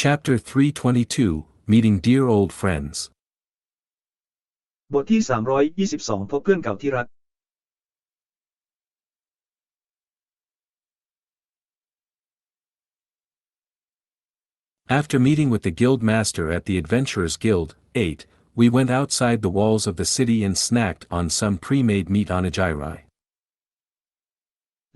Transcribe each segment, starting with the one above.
Chapter 322, Meeting Dear Old Friends. บทที่322พบเพื่อนเก่าที่รัก After meeting with the guild master at the Adventurers Guild, 8, we went outside the walls of the city and snacked on some pre-made meat onigiri.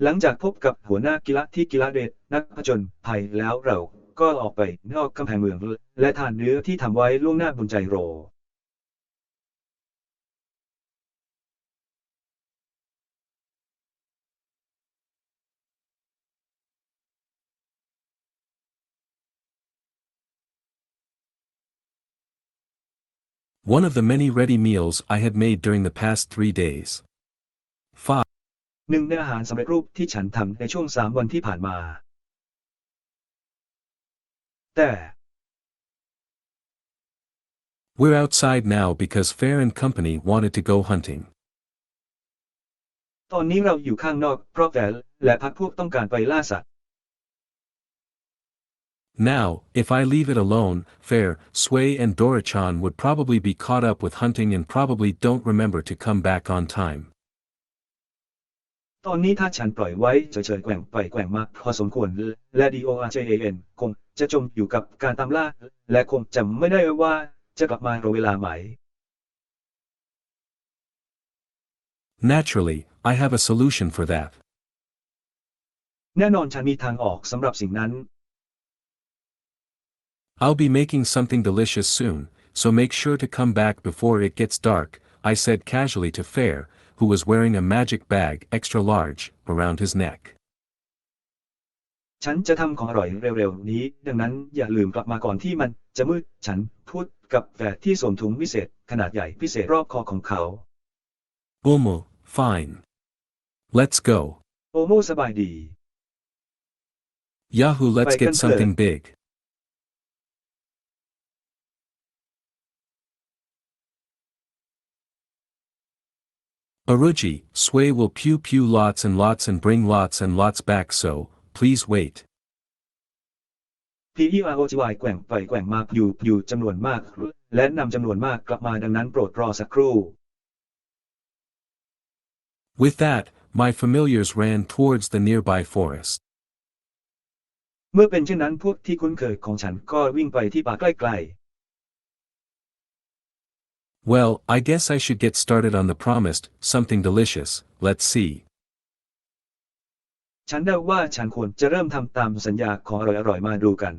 หลังจากพบกับหัวหน้ากิระที่กิระเดชนักผจญภัยแล้วเราก็ออกไปนอกกำแพงเมืองและทานเนื้อที่ทำไว้ล่วงหน้าบนไจโร One of the many ready meals I had made during the past 3 days. 5. หนึ่งในอาหารสำเร็จรูปที่ฉันทำในช่วง3 วันที่ผ่านมาแต่ We're outside now because Fair and Company wanted to go hunting. ตอนนี้เราอยู่ข้างนอกเพราะแฟร์และพรรคพวกต้องการไปล่าสัตว์ Now, if I leave it alone, Fair, Sway and Dorichan would probably be caught up with hunting and probably don't remember to come back on time. ตอนนี้ถ้าฉันปล่อยไว้เฉยๆแกว่งไปแกว่งมาพอสมควรและDORJAN คงจะจมอยู่กับการตามล่าและคงจำไม่ได้ว่าจะกลับมาเวลาไหม Naturally, I have a solution for that. แน่นอนฉันมีทางออกสำหรับสิ่งนั้น I'll be making something delicious soon, so make sure to come back before it gets dark, I said casually to Fair, who was wearing a magic bag extra large around his neck. ฉันจะทำของอร่อยเร็วๆนี้ดังนั้นอย่าลืมกลับมาก่อนที่มันจะมืดฉันพูดกับแฟร์ที่สวมถุงวิเศษขนาดใหญ่พิเศษรอบคอของเขา Omo, fine. Let's go. โอโมสบายดี Yahoo, let's get something big. Aruji, Sway will pew lots and lots and bring lots and lots back, so please wait. PEROGY แกว่งไปแกว่งมาอยู่จำนวนมากและนำจำนวนมากกลับมาดังนั้นโปรดรอสักครู่ With that, my familiars ran towards the nearby forest. เมื่อเป็นเช่นนั้นพวกที่คุ้นเคยของฉันก็วิ่งไปที่ป่าใกล้ๆ Well, I guess I should get started on the promised something delicious. Let's see. ฉันเดาว่าฉันควรจะเริ่มทำตามสัญญาของอร่อยๆมาดูกัน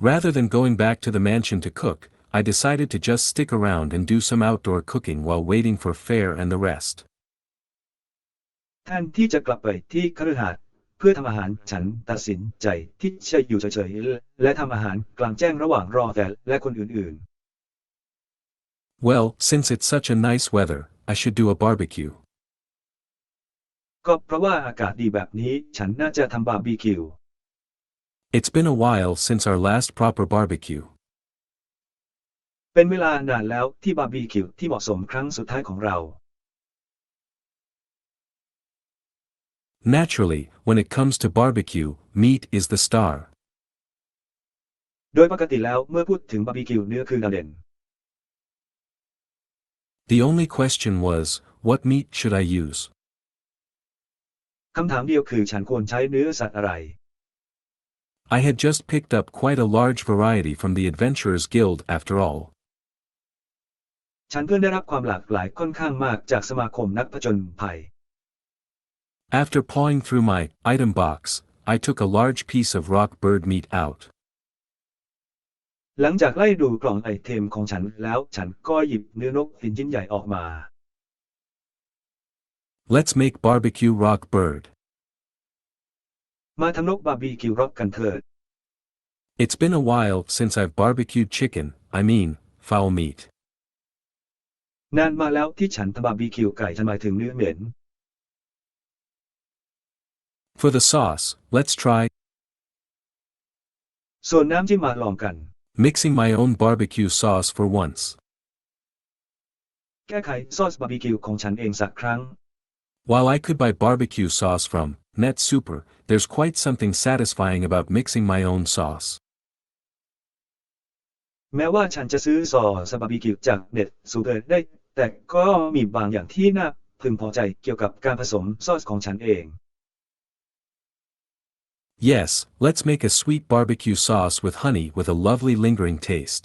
Rather than going back to the mansion to cook, I decided to just stick around and do some outdoor cooking while waiting for Fair and the rest. แทนที่จะกลับไปที่คฤหาสน์เพื่อทำอาหารฉันตัดสินใจที่จะอยู่เฉยๆและทำอาหารกลางแจ้งระหว่างรอแฟร์และคนอื่นๆ Well, since it's such a nice weather, I should do a barbecue. ก็เพราะว่าอากาศดีแบบนี้ฉันน่าจะทำบาร์บีคิว It's been a while since our last proper barbecue. เป็นเวลานานแล้วที่บาร์บีคิวที่เหมาะสมครั้งสุดท้ายของเรา Naturally, when it comes to barbecue, meat is the star. โดยปกติแล้วเมื่อพูดถึงบาร์บีคิวเนื้อคือดาวเด่น The only question was, what meat should I use? คำถามเดียวคือฉันควรใช้เนื้อสัตว์อะไร I had just picked up quite a large variety from the Adventurers Guild after all. ฉันเพิ่งได้รับความหลากหลายค่อนข้างมากจากสมาคมนักผจญภัย After pawing through my item box, I took a large piece of rock bird meat out. หลังจากไล่ดูกล่องไอเทมของฉันแล้วฉันก็หยิบเนื้อนกฟินชิ้นใหญ่ออกมา Let's make barbecue rock bird. มาทำนกบาร์บีคิวร็อกกันเถิด It's been a while since I've barbecued chicken, foul meat. นานมาแล้วที่ฉันทำบาร์บีคิวไก่ฉันหมายถึงเนื้อเหม็น For the sauce, let's try ส่วนน้ำจิ้มมาลองกัน mixing my own barbecue sauce for once. แก้ไขซอสบาร์บีคิวของฉันเองสักครั้ง While I could buy barbecue sauce from Net Super, there's quite something satisfying about mixing my own sauce. แม้ว่าฉันจะซื้อซอสบาร์บีคิวจากเน็ตซูเปอร์ได้แต่ก็มีบางอย่างที่น่าพึงพอใจเกี่ยวกับการผสมซอสของฉันเอง Yes, let's make a sweet barbecue sauce with honey with a lovely lingering taste.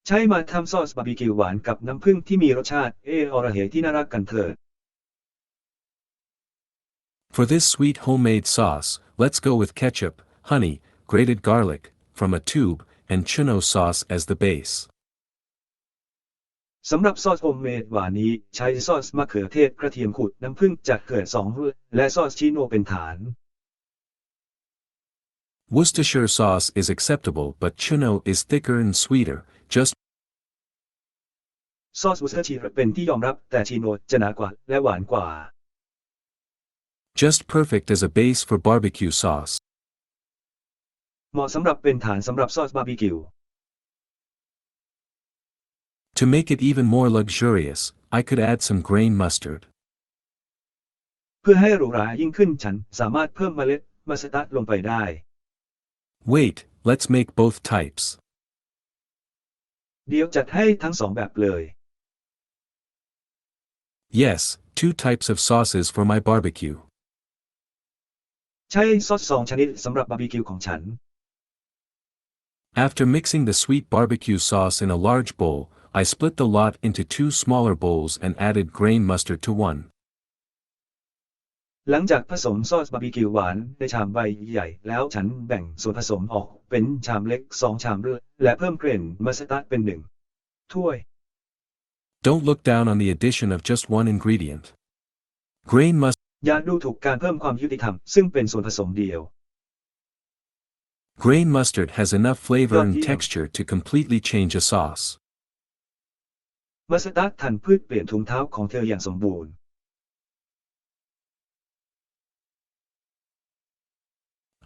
ใช้มาทำซอสบาร์บีคิวหวานกับน้ำผึ้งที่มีรสชาติอระเหยที่น่ารักกันเถิด For this sweet homemade sauce, let's go with ketchup, honey, grated garlic, from a tube, and chuno sauce as the base. สำหรับซอสโฮมเมดหวานนี้ใช้ซอสมะเขือเทศกระเทียมขูดน้ำผึ้งจากเขื่อน2และซอสชิโนเป็นฐาน Worcestershire sauce is acceptable but chuno is thicker and sweeter, just ซอสวูสเทอร์ชีร์เป็นที่ยอมรับแต่ชิโนจะหนากว่าและหวานกว่า perfect as a base for barbecue sauce. เหมาะสำหรับเป็นฐานสำหรับซอสบาร์บีคิว To make it even more luxurious, I could add some grain mustard. เพื่อให้หรูหรายิ่งขึ้นฉันสามารถเพิ่มเมล็ดมัสตาร์ดลงไปได้ Wait, let's make both types. เดี๋ยวจัดให้ทั้งสองแบบเลย Yes, 2 types of sauces for my barbecue. ใช้ซอส2ชนิดสำหรับบาร์บีคิวของฉัน After mixing the sweet barbecue sauce in a large bowl, I split the lot into 2 smaller bowls and added grain mustard to one. หลังจากผสมซอสบาร์บีคิวหวานในชามใบใหญ่แล้วฉันแบ่งส่วนผสมออกเป็นชามเล็ก2ชามและเพิ่มเกรนมัสตาร์ดเป็น1ถ้วย Don't look down on the addition of just one ingredient. Grain mustard. อย่าดูถูกการเพิ่มความยุติธรรมซึ่งเป็นส่วนผสมเดียว Grain mustard has enough flavor and Yum. texture to completely change a sauce. มัสตาร์ดทันพืชเปลี่ยนถุงเท้าของเธออย่างสมบูรณ์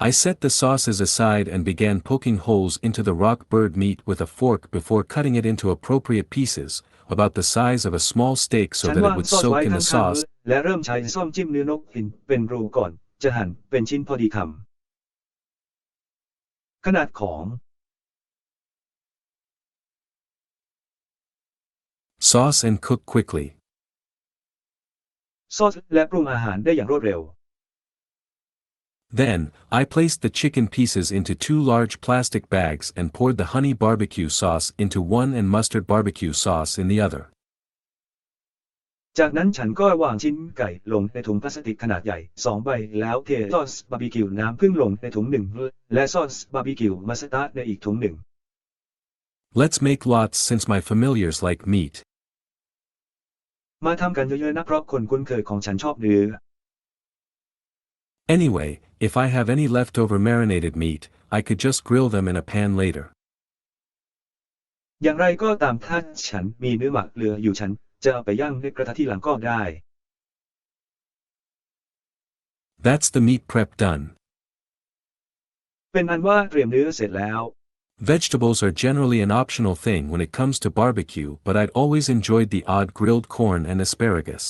I set the sauces aside and began poking holes into the rock bird meat with a fork before cutting it into appropriate pieces, about the size of a small steak so ฉัน that วา it ง would ซอส soak ไว้ in ข้า the ง sauce. ๆและเริ่มใช้ซ่อมจิ้มเนื้อนกหินเป็นรูก่อนจะหั่นเป็นชิ้นพอดีคำขนาดของ Sauce and cook quickly. ซอสและปรุงอาหารได้อย่างรวดเร็ว Then, I placed the chicken pieces into 2 large plastic bags and poured the honey barbecue sauce into one and mustard barbecue sauce in the other. จากนั้นฉันก็วางชิ้นไก่ลงในถุงพลาสติกขนาดใหญ่2ใบแล้วเทซอสบาร์บีคิวน้ำผึ้งลงในถุง1และซอสบาร์บีคิวมัสตาร์ดในอีกถุง1 Let's make lots since my familiars like meat. มาทำกันเยอะๆนะเพราะคนคุ้นเคยของฉันชอบเนื้อ Anyway, if I have any leftover marinated meat, I could just grill them in a pan later. อย่างไรก็ตามถ้าฉันมีเนื้อหมักเหลืออยู่ฉันจะเอาไปย่างในกระทะที่หลังก็ได้ That's the meat prep done. เป็นอันว่าเตรียมเนื้อเสร็จแล้ว Vegetables are generally an optional thing when it comes to barbecue, but I'd always enjoyed the odd grilled corn and asparagus.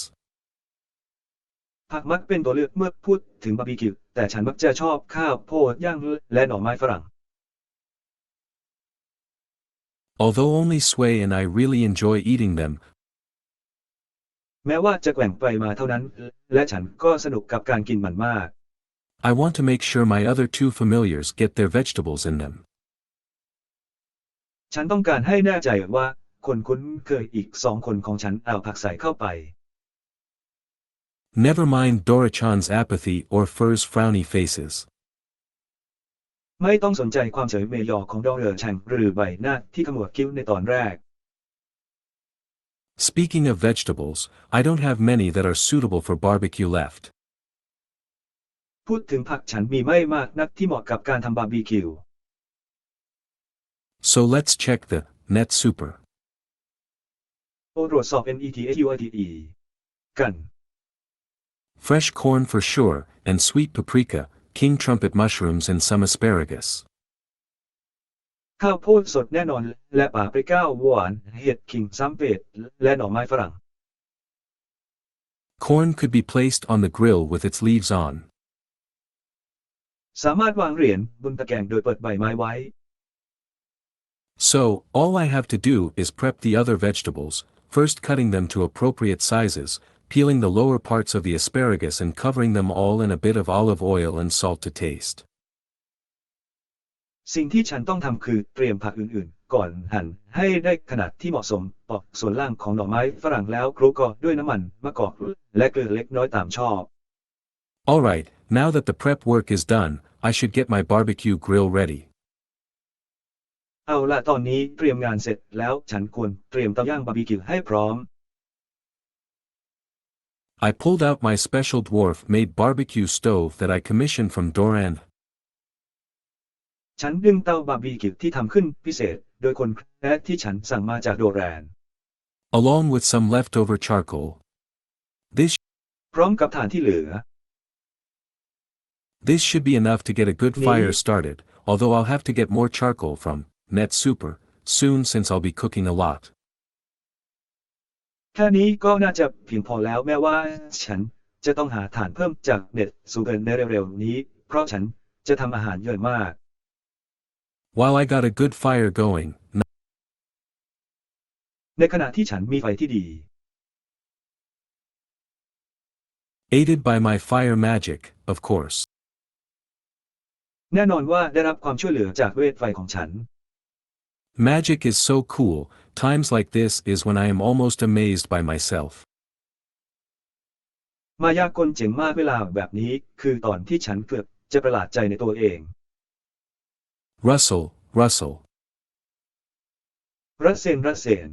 ผักมักเป็นตัวเลือกเมื่อพูดถึงบาร์บีคิวแต่ฉันมักจะชอบข้าวโพดย่างและหน่อไม้ฝรั่ง Although only Sway and I really enjoy eating them, แม้ว่าจะแกว่งไปมาเท่านั้นและฉันก็สนุกกับการกินมันมาก I want to make sure my other 2 familiars get their vegetables in them. ฉันต้องการให้แน่ใจว่าคนคุ้นเคยอีก2 คนของฉันเอาผักใส่เข้าไป Never mind Dorichan's apathy or Fur's frowny faces. ไม่ต้องสนใจความเฉยเมยอของดอเรอร์แชงหรือใบหน้าที่ขมวดคิ้วในตอนแรก Speaking of vegetables, I don't have many that are suitable for barbecue left. พูดถึงผักฉันมีไม่มากนักที่เหมาะกับการทำบาร์บีคิว So let's check the net super. โอตรวจสอบ NETSUITE กัน Fresh corn for sure, and sweet paprika, king trumpet mushrooms and some asparagus. ข้าวโพดสดแน่นอนและปาปริก้าหวานเห็ดขิงซัมเปตและหน่อไม้ฝรั่ง Corn could be placed on the grill with its leaves on. สามารถวางเหรียญบนตะแกรงโดยเปิดใบไม้ไว้ So, all I have to do is prep the other vegetables, first cutting them to appropriate sizes, peeling the lower parts of the asparagus and covering them all in a bit of olive oil and salt to taste. สิ่งที่ฉันต้องทำคือเตรียมผักอื่นๆก่อนหั่นให้ได้ขนาดที่เหมาะสมปอกส่วนล่างของหน่อไม้ฝรั่งแล้วคลุกก็ด้วยน้ำมันมะกอกและเกลือเล็กน้อยตามชอบ Alright, now that the prep work is done, I should get my barbecue grill ready. เอาละตอนนี้เตรียมงานเสร็จแล้วฉันควรเตรียมเตาย่างบาร์บีคิวให้พร้อม I pulled out my special dwarf-made barbecue stove that I commissioned from Doran. ฉันดึงเตาบาร์บีคิวที่ทำขึ้นพิเศษโดยคนแรกที่ฉันสั่งมาจากโดแรน Along with some leftover charcoal. This พร้อมกับถ่านที่เหลือ should be enough to get a good fire started, although I'll have to get more charcoal from Net Super soon since I'll be cooking a lot. แค่นี้ก็น่าจะเพียงพอแล้วแม้ว่าฉันจะต้องหาถ่านเพิ่มจากเน็ตซูเปอร์ในเร็วๆนี้เพราะฉันจะทำอาหารเยอะมาก While I got a good fire going, ในขณะที่ฉันมีไฟที่ดี aided by my fire magic, of course. แน่นอนว่าได้รับความช่วยเหลือจากเวทไฟของฉัน Magic is so cool, times like this is when I am almost amazed by myself. มายากลเจ๋งมากเวลาแบบนี้คือตอนที่ฉันเกือบจะประหลาดใจในตัวเอง Rustle, rustle. รัสเซนรัสเซน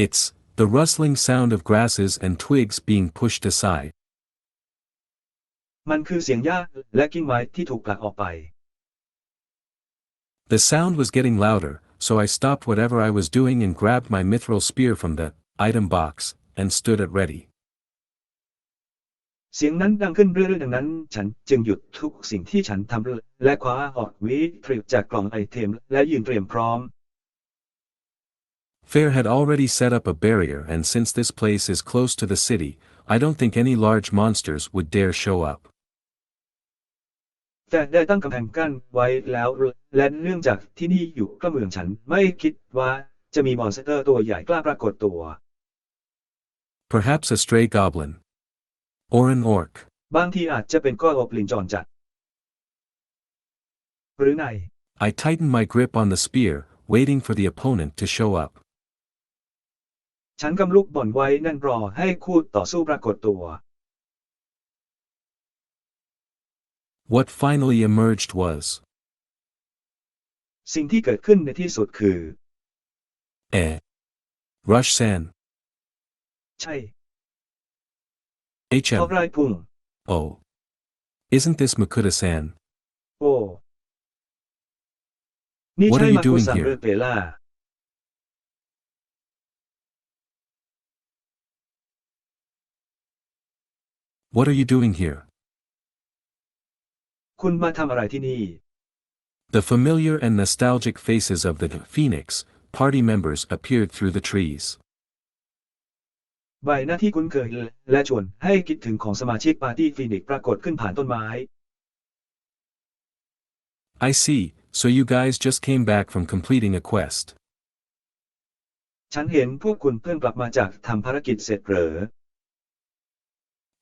It's the rustling sound of grasses and twigs being pushed aside. มันคือเสียงหญ้าและกิ่งไม้ที่ถูกผลักออกไป The sound was getting louder, so I stopped whatever I was doing and grabbed my mithril spear from the item box and stood at ready. เสียงนั้นดังขึ้นเรื่อยๆดังนั้นฉันจึงหยุดทุกสิ่งที่ฉันทำและคว้าออกวิทริจากกล่องไอเทมและยืนเตรียมพร้อม Fair had already set up a barrier, and since this place is close to the city, I don't think any large monsters would dare show up. แต่ได้ตั้งกำแพงกั้นไว้แล้วและเนื่องจากที่นี่อยู่ใกล้เมืองฉันไม่คิดว่าจะมีมอนสเตอร์ตัวใหญ่กล้าปรากฏตัว Perhaps a stray goblin. Or an orc. บางทีอาจจะเป็นก้อนอบลินจรจัดหรือไง I tightened my grip on the spear, waiting for the opponent to show up. ฉันกำลูกบ่อนไว้แน่นรอให้คู่ต่อสู้ปรากฏตัว What finally emerged was สิ่งที่เกิดขึ้นในที่สุดคือ Rush-san. ใช่ HM. ทอกไร่พุ่ง Oh. Isn't this Makuta-san? โอ้นี่ What ใช่ are you มาคุ doing ซัง here? หรือเปล่า What are you doing here? คุณมาทำอะไรที่นี่ The familiar and nostalgic faces of the Phoenix party members appeared through the trees. ใบหน้าที่คุ้นเคยและชวนให้คิดถึงของสมาชิกปาร์ตี้ฟีนิกซ์ปรากฏขึ้นผ่านต้นไม้ I see, so you guys just came back from completing a quest. ฉันเห็นพวกคุณเพิ่งกลับมาจากทำภารกิจเสร็จเหรอ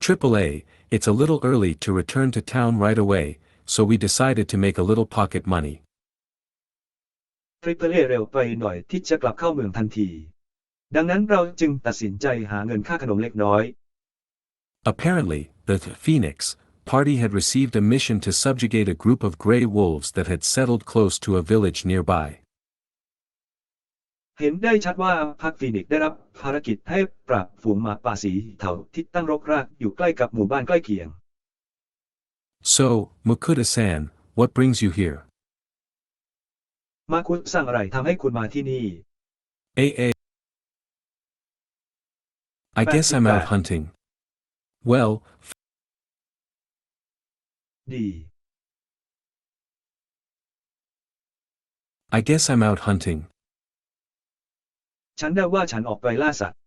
AAA, it's a little early to return to town right away, so we decided to make a little pocket money. ทริปเปิลเอเร็วไปหน่อยที่จะกลับเข้าเมืองทันทีดังนั้นเราจึงตัดสินใจหาเงินค่าขนมเล็กน้อย Apparently, the Phoenix party had received a mission to subjugate a group of grey wolves that had settled close to a village nearby. เห็นได้ชัดว่าพรรคฟีนิกซ์ได้รับภารกิจให้ปราบฝูงหมาป่าสีเทาที่ตั้งรกรากอยู่ใกล้กับหมู่บ้านใกล้เคียง So, Makuta-san, what brings you here? มาคุณสร้างอะไรทำให้คุณมาที่นี่ AA. I guess I'm out hunting. Well, ดี I guess I'm out hunting. ฉันได้ว่าฉันออกไปล่าสัตว์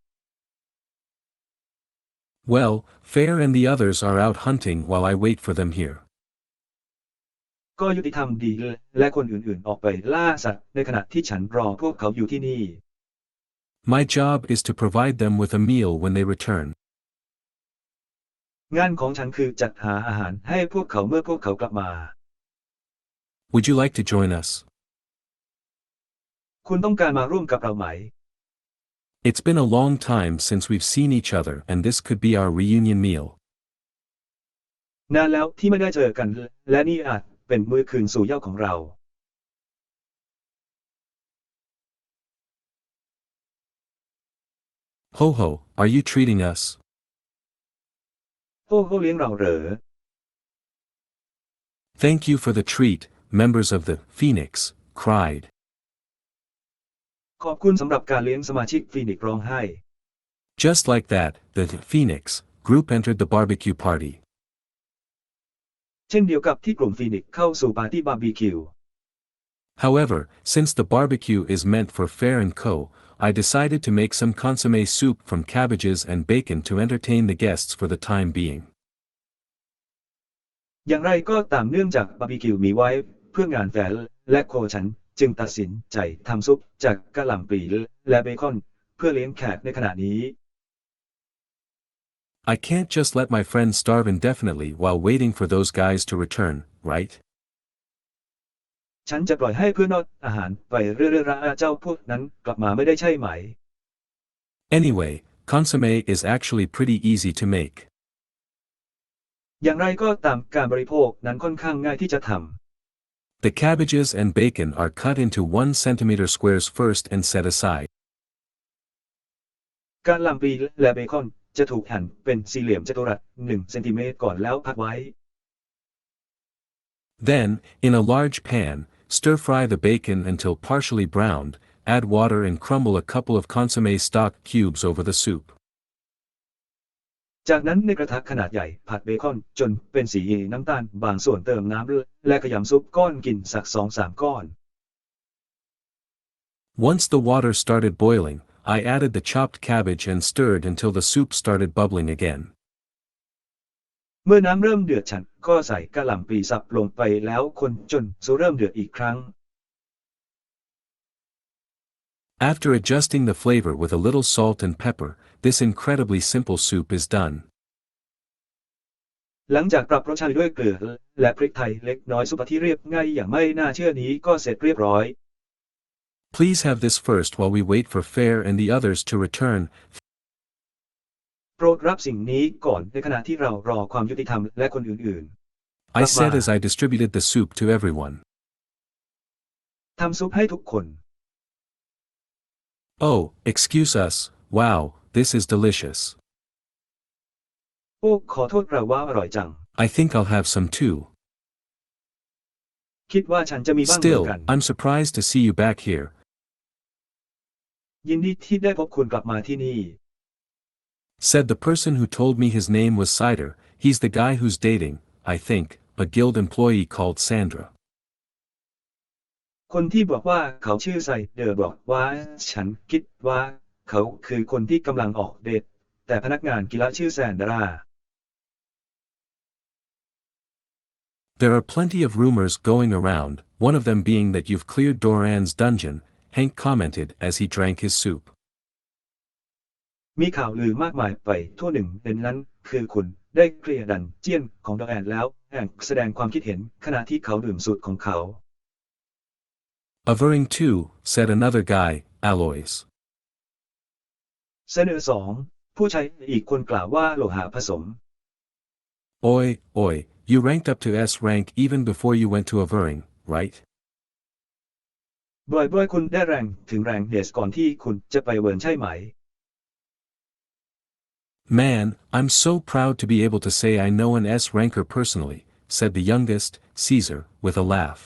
Well, Fair and the others are out hunting while I wait for them here. ก็ยุติธรรมดีและคนอื่นๆออกไปล่าสัตว์ในขณะที่ฉันรอพวกเขาอยู่ที่นี่ My job is to provide them with a meal when they return. งานของฉันคือจัดหาอาหารให้พวกเขาเมื่อพวกเขากลับมา Would you like to join us? คุณต้องการมาร่วมกับเราไหม It's been a long time since we've seen each other and this could be our reunion meal. นานแล้วที่ไม่ได้เจอกันและนี่อาจเป็นมื้อคืนสู่เหย้าของเรา Ho ho, are you treating us? โอ้โหเลี้ยงเราเหรอ Thank you for the treat, members of the Phoenix cried. ขอบคุณสำหรับการเลี้ยงสมาชิกฟีนิกซ์ร้องไห้ Just like that, the Phoenix group entered the barbecue party. เช่นเดียวกับที่กลุ่มฟีนิกซ์เข้าสู่ปาร์ตี้บาร์บีคิว However, since the barbecue is meant for Fair and Co., I decided to make some consommé soup from cabbages and bacon to entertain the guests for the time being. อย่างไรก็ตามเนื่องจากบาร์บีคิวมีไว้เพื่องานแฟร์และโคฉันจึงตัดสินใจทำซุปจากกะหล่ำปลีและเบคอนเพื่อเลี้ยงแขกในขณะนี้ I can't just let my friends starve indefinitely while waiting for those guys to return, right? ฉันจะปล่อยให้เพื่อนนอดอาหารไปเรื่อยๆเจ้าพวกนั้นกลับมาไม่ได้ใช่ไหม Anyway, consommé is actually pretty easy to make. อย่างไรก็ตามการบริโภคนั้นค่อนข้างง่ายที่จะทำ The cabbages and bacon are cut into 1 centimeter squares first and set aside. กะหล่ำปลีและเบคอนจะถูกหั่นเป็นสี่เหลี่ยมจัตุรัส1 เซนติเมตรก่อนแล้วพักไว้ Then, in a large pan, stir-fry the bacon until partially browned, add water and crumble a couple of consommé stock cubes over the soup. จากนั้นในกระทะขนาดใหญ่ผัดเบคอนจนเป็นสีน้ำตาลบางส่วนเติมน้ำและขยำซุปก้อนกินสัก 2-3 ก้อน Once the water started boiling, I added the chopped cabbage and stirred until the soup started bubbling again. เมื่อน้ำเริ่มเดือดฉันก็ใส่กะหล่ำปลีสับลงไปแล้วคนจนซุปเริ่มเดือดอีกครั้ง After adjusting the flavor with a little salt and pepper, this incredibly simple soup is done. หลังจากปรับรสชาติด้วยเกลือและพริกไทยเล็กน้อยซุปที่เรียบง่ายอย่างไม่น่าเชื่อนี้ก็เสร็จเรียบร้อย Please have this first while we wait for Fair and the others to return. โปรดรับสิ่งนี้ก่อนในขณะที่เรารอความยุติธรรมและคนอื่น I said as I distributed the soup to everyone. ๆทำซุปให้ทุกคน Oh, excuse us, wow, this is delicious. โอ้ขอโทษเราว่าอร่อยจัง I think I'll have some too. คิดว่าฉันจะมีบ้างเหมือ Still, นกัน I'm surprised to see you back here. ยินดีที่ได้พบคุณกลับมาที่นี่ Said the person who told me his name was Cider. He's the guy who's dating, I think, a guild employee called Sandra. คนที่บอกว่าเขาชื่อไซเดอร์บอกว่าฉันคิดว่าเขาคือคนที่กำลังออกเดทแต่พนักงานกีฬาชื่อแซนดรา There are plenty of rumors going around, one of them being that you've cleared Doran's dungeon, Hank commented as he drank his soup. มีข่าวลือมากมายไปทั่วหนึ่งในนั้นคือคุณได้เคลียร์ดันเจียนของดอแอนแล้วแองแสดงความคิดเห็นขณะที่เขาดื่มสูตรของเขา Averring too, said another guy, Alloys. เสนอ2ผู้ใช้อีกคนกล่าวว่าโลหะผสม Oi, oi, you ranked up to S rank even before you went to Averring, right? บ่อยๆคุณได้แรงถึงแรงเดสก่อนที่คุณจะไปเวิร์นใช่ไหม Man, I'm so proud to be able to say I know an S ranker personally, said the youngest, Caesar, with a laugh.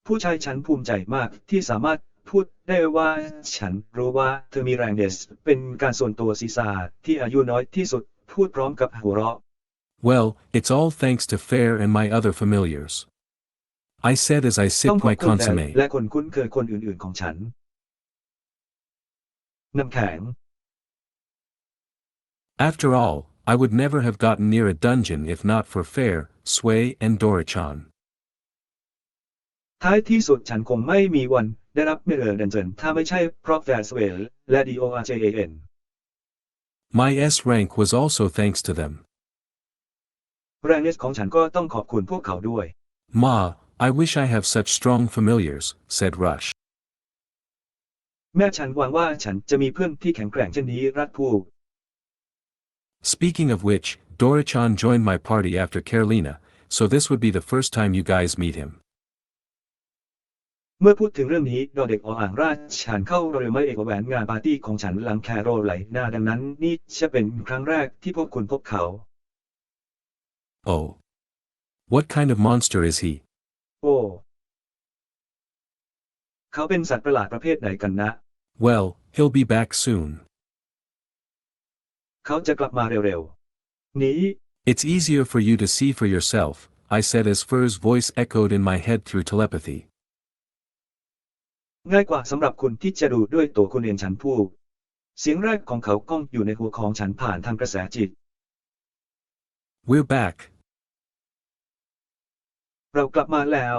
ผู้ใช้ฉันภูมิใจมากที่สามารถพูดได้ว่าฉันรู้ว่าเธอมีแรงเดสเป็นการส่วนตัวซีซาที่อายุน้อยที่สุดพูดพร้อมกับหัวเราะ Well, it's all thanks to Fair and my other familiars. I said as I ต้อง sipped ขอบ my คุณ consommé. และคนคุ้นเคยคนอื่นๆของฉันน้ำแข็ง After all, I would never have gotten near a dungeon if not for Fair, Sway and Dorichan. ท้ายที่สุดฉันคงไม่มีวันได้รับเมอร์ดันเจนถ้าไม่ใช่เพราะแฟร์สเวลและ DORJAN My S rank was also thanks to them. แรงเนสของฉันก็ต้องขอบคุณพวกเขาด้วย Ma, I wish I have such strong familiars, said Rush. แม่ฉันหวังว่าฉันจะมีเพื่อนที่แข็งแกร่งเช่นนี้รัฐพูด Speaking of which, Dorichan joined my party after Carolina, so this would be the first time you guys meet him. เมื่อพูดถึงเรื่องนี้ดอเด็กอ่างราชฉันเข้าโรงเรียนไม่เอกแหวนงานปาร์ตี้ของฉันหลังแคโรไลนาดังนั้นนี่จะเป็นครั้งแรกที่พวกคุณพบเขา Oh. What kind of monster is he? โอ้เขาเป็นสัตว์ประหลาดประเภทไหนกันนะ Well, he'll be back soon. เขาจะกลับมาเร็วๆนี้ It's easier for you to see for yourself, I said as Fur's voice echoed in my head through telepathy. ง่ายกว่าสำหรับคุณที่จะดูด้วยตัวคุณเองฉันพูดเสียงแรกของเขาก้องอยู่ในหัวของฉันผ่านทางกระแสจิต We're back. เรากลับมาแล้ว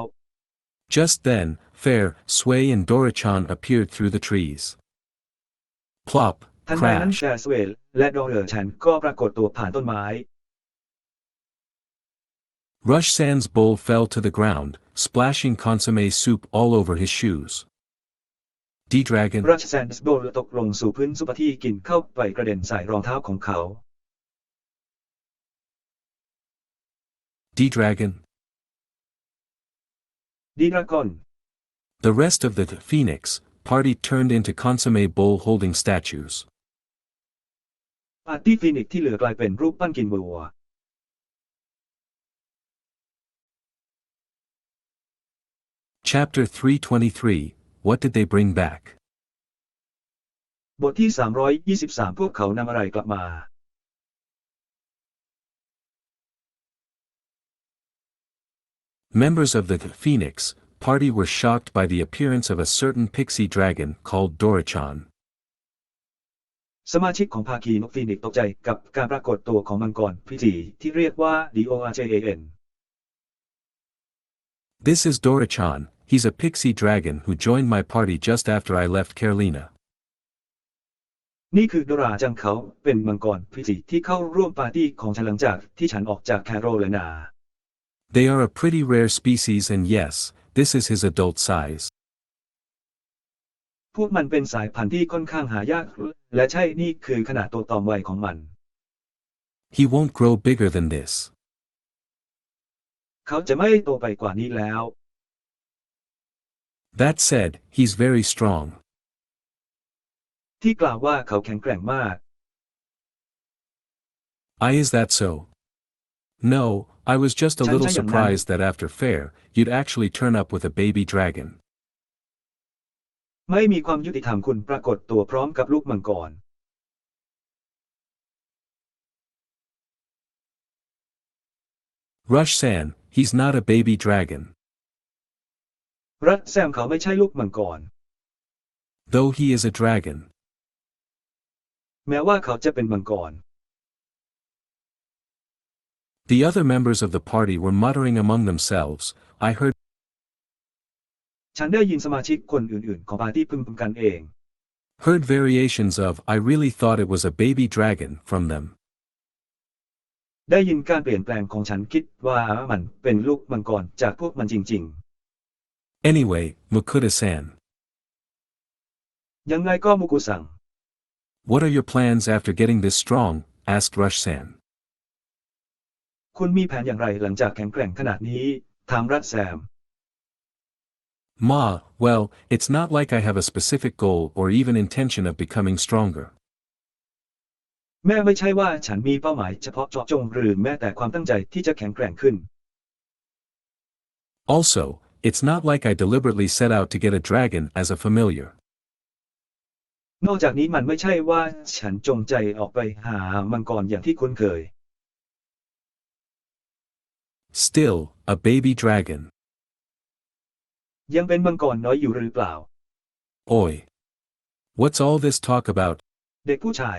Just then, Fair, Sway and Dorichan appeared through the trees. Plop, ทันใดนั้น crash. แชร์สเวลและดอเรอร์ฉันก็ปรากฏตัวผ่านต้นไม้ Rush Sand's bowl fell to the ground, splashing consommé soup all over his shoes. D-Dragon. รัชแซนส์โบลตกลงสู่พื้นซุปที่กินเข้าไปกระเด็นใส่รองเท้าของเขา D-Dragon. ดีดราก้อน The rest of the Phoenix party turned into consommé bowl holding statues. ปาร์ตี้ฟีนิกซ์ที่เหลือกลายเป็นรูปปั้นกินวัว Chapter 323, What did they bring back? บทที่323พวกเขานำอะไรกลับมา Members of the Phoenix party were shocked by the appearance of a certain pixie dragon called Dorichan. สมาชิกของภาคีนกฟีนิกซ์ตกใจกับการปรากฏตัวของมังกรพิธีที่เรียกว่า DORJAN This is Dorichan, he's a pixie dragon who joined my party just after I left Carolina. นี่คือโดราจังเขาเป็นมังกรพิธีที่เข้าร่วมปาร์ตี้ของฉันหลังจากที่ฉันออกจากแคโรไลนา They are a pretty rare species and yes, this is his adult size. พวกมันเป็นสายพันธุ์ที่ค่อนข้างหายากและใช่นี่คือขนาดตัวตอมวัยของมัน He won't grow bigger than this. เขาจะไม่โตไปกว่านี้แล้ว That said, he's very strong. ที่กล่าวว่าเขาแข็งแกร่งมาก Is that so? No, I was just a little surprised that after Fair, you'd actually turn up with a baby dragon. ไม่มีความยุติธรรมคุณปรากฏตัวพร้อมกับลูกมังกร Rush San, he's not a baby dragon. รัฐแซมเขาไม่ใช่ลูกมังกร Though he is a dragon. แม้ว่าเขาจะเป็นมังกร The other members of the party were muttering among themselves. I heard ฉันได้ยินสมาชิกคนอื่นๆของปาร์ตี้พึมๆกันเอง variations of I really thought it was a baby dragon from them. ได้ยินการเปลี่ยนแปลงของฉันคิดว่ามันเป็นลูกมังกรจากพวกมันจริง Anyway, Mukuda-san. ๆ ยังไงก็มุกุซัง What are your plans after getting this strong? Asked Rush-san. คุณมีแผนอย่างไรหลังจากแข็งแกร่งขนาดนี้ถามรัฐแซม Ma, well, it's not like I have a specific goal or even intention of becoming stronger. แม่ไม่ใช่ว่าฉันมีเป้าหมายเฉพาะเจาะจงหรือแม้แต่ความตั้งใจที่จะแข็งแกร่งขึ้น Also, it's not like I deliberately set out to get a dragon as a familiar. นอกจากนี้มันไม่ใช่ว่าฉันจงใจออกไปหามังกรอย่างที่คุ้นเคย Still, a baby dragon. ยังเป็นมังกรน้อยอยู่หรือเปล่า Oi. What's all this talk about? เด็กผู้ชาย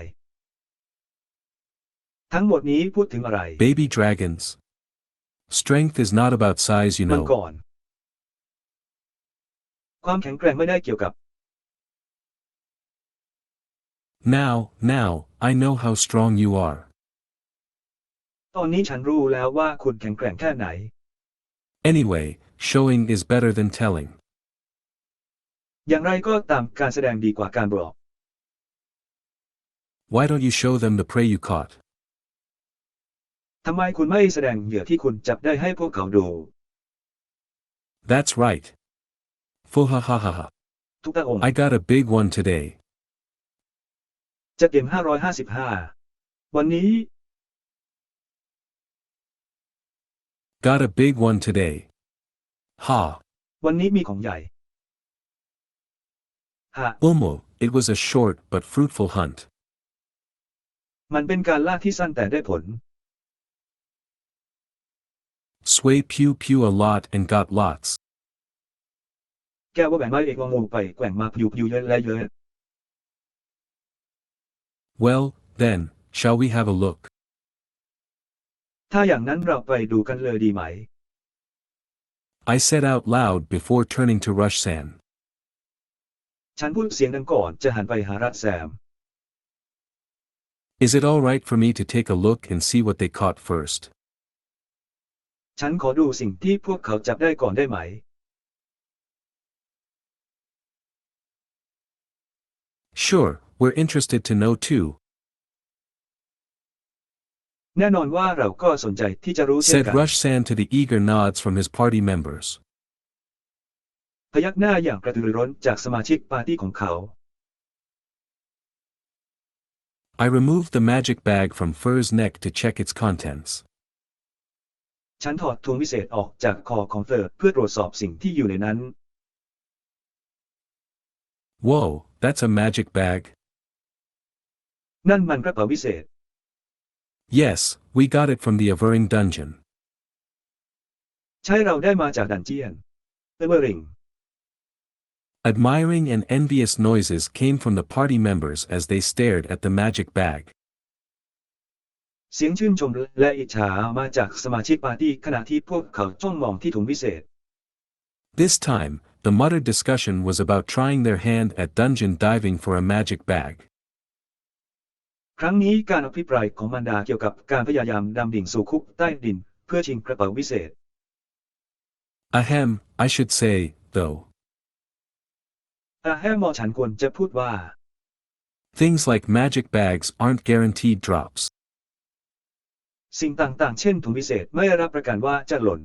ทั้งหมดนี้พูดถึงอะไร Baby dragons. Strength is not about size, you มัง know. กรความแข็งแกร่งไม่ได้เกี่ยวกับ Now, I know how strong you are. ตอนนี้ฉันรู้แล้วว่าคุณแข็งแกร่งแค่ไหน Anyway, showing is better than telling. อย่างไรก็ตามการแสดงดีกว่าการบอก Why don't you show them the prey you caught? ทำไมคุณไม่แสดงเหยื่อที่คุณจับได้ให้พวกเขาดู That's right. Fuhahaha. ทุกตาองค์ I got a big one today. จะเกม555 วันนี้ Got a big one today. Ha. วันนี้มีของใหญ่ฮะ Umo, it was a short but fruitful hunt. มันเป็นการล่าที่สั้นแต่ได้ผล Sway pew a lot and got lots. แก้วว่าแหวนไม้เอกวางงูไปแกว่งมาพิวเยอะและเยอะ Well, then, shall we have a look? ถ้าอย่างนั้นเราไปดูกันเลยดีไหม I said out loud before turning to rush San. ฉันพูดเสียงดังก่อนจะหันไปหารัดแซม Is it all right for me to take a look and see what they caught first? ฉันขอดูสิ่งที่พวกเขาจับได้ก่อนได้ไหม Sure, we're interested to know too, แน่นอนว่าเราก็สนใจที่จะรู้เช่น said กัน Rush San to the eager nods from his party members. พยักหน้าอย่างกระตือรือร้นจากสมาชิกปาร์ตี้ของเขา I removed the magic bag from Fur's neck to check its contents. ฉันถอดธงวิเศษออกจากคอของเธอเพื่อตรวจสอบสิ่งที่อยู่ในนั้น Whoa, that's a magic bag. นั่นมันกระเป๋าวิเศษ Yes, we got it from the Avering dungeon. ใช่เราได้มาจากดันเจียนเอเวอริง Admiring and envious noises came from the party members as they stared at the magic bag. เสียงชื่นชมและอิจฉามาจากสมาชิกปาร์ตี้ขณะที่พวกเขาจ้องมองที่ถุงวิเศษ This time, the muttered discussion was about trying their hand at dungeon diving for a magic bag. ครั้งนี้การอภิปรายของมารดาเกี่ยวกับการพยายามดำดิ่งสู่คุกใต้ดินเพื่อชิงกระเป๋าวิเศษ Ahem, I should say, though. แฮมอฉันควรจะพูดว่า Things like magic bags aren't guaranteed drops. สิ่งต่างๆเช่นถุงวิเศษไม่รับประกันว่าจะหล่น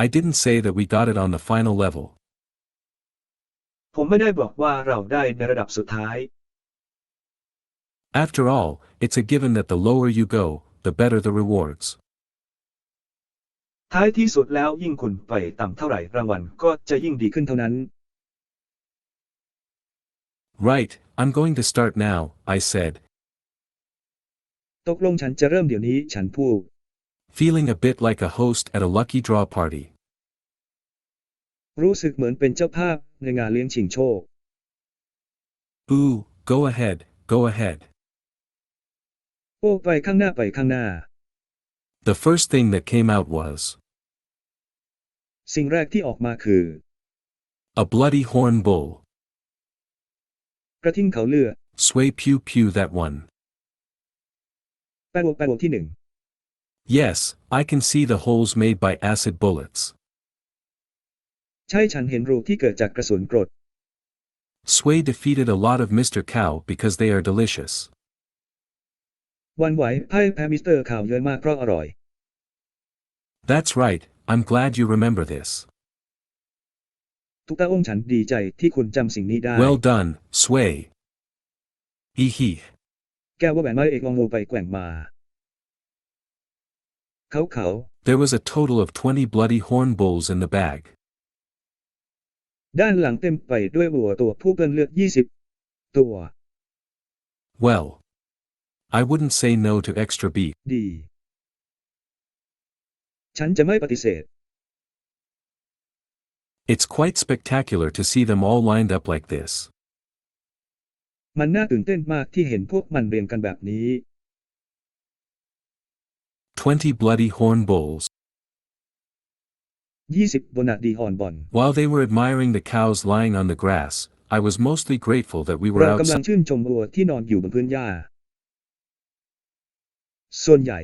I didn't say that we got it on the final level. ผมไม่ได้บอกว่าเราได้ในระดับสุดท้าย After all, it's a given that the lower you go, the better the rewards. ท้ายที่สุดแล้วยิ่งคุณไปต่ำเท่าไหร่รางวัลก็จะยิ่งดีขึ้นเท่านั้น Right, I'm going to start now, I said, ตกลงฉันจะเริ่มเดี๋ยวนี้ฉันพูด feeling a bit like a host at a lucky draw party. รู้สึกเหมือนเป็นเจ้าภาพในงานเลี้ยงชิงโชค Ooh, go ahead, go ahead. โอ้ไปข้างหน้าไปข้างหน้า The first thing that came out was สิ่งแรกที่ออกมาคือ a bloody horn bull. กระทิงเขาเลือด Sway pew that one. แปดบวกที่หนึ่ง Yes, I can see the holes made by acid bullets. ใช่ฉันเห็นรูที่เกิดจากกระสุนกรด Sway defeated a lot of Mr. Cow because they are delicious. วันไหวพ่ายแพ้มิสเตอร์ข่าวเยอะมากเพราะอร่อย That's right, I'm glad you remember this. ทุกตาองค์ฉันดีใจที่คุณจำสิ่งนี้ได้ Well done, Sway. Ehe. แก้วว่าแหวนไม้เอกวางงูไปแกว่งมาเขา There was a total of 20 bloody horn bulls in the bag. ด้านหลังเต็มไปด้วยวัวตัวผู้เปื้อนเลือด20 ตัว Well, I wouldn't say no to extra beef. ดีฉันจะไม่ปฏิเสธ It's quite spectacular to see them all lined up like this. มันน่าตื่นเต้นมากที่เห็นพวกมันเรียงกันแบบนี้ 20 bloody horn bulls. 20 บนนาดีฮอนบอน While they were admiring the cows lying on the grass, I was mostly grateful that we were เรากำลัง outside. ชื่นชมวัวที่นอนอยู่บนพื้นหญ้าส่วนใหญ่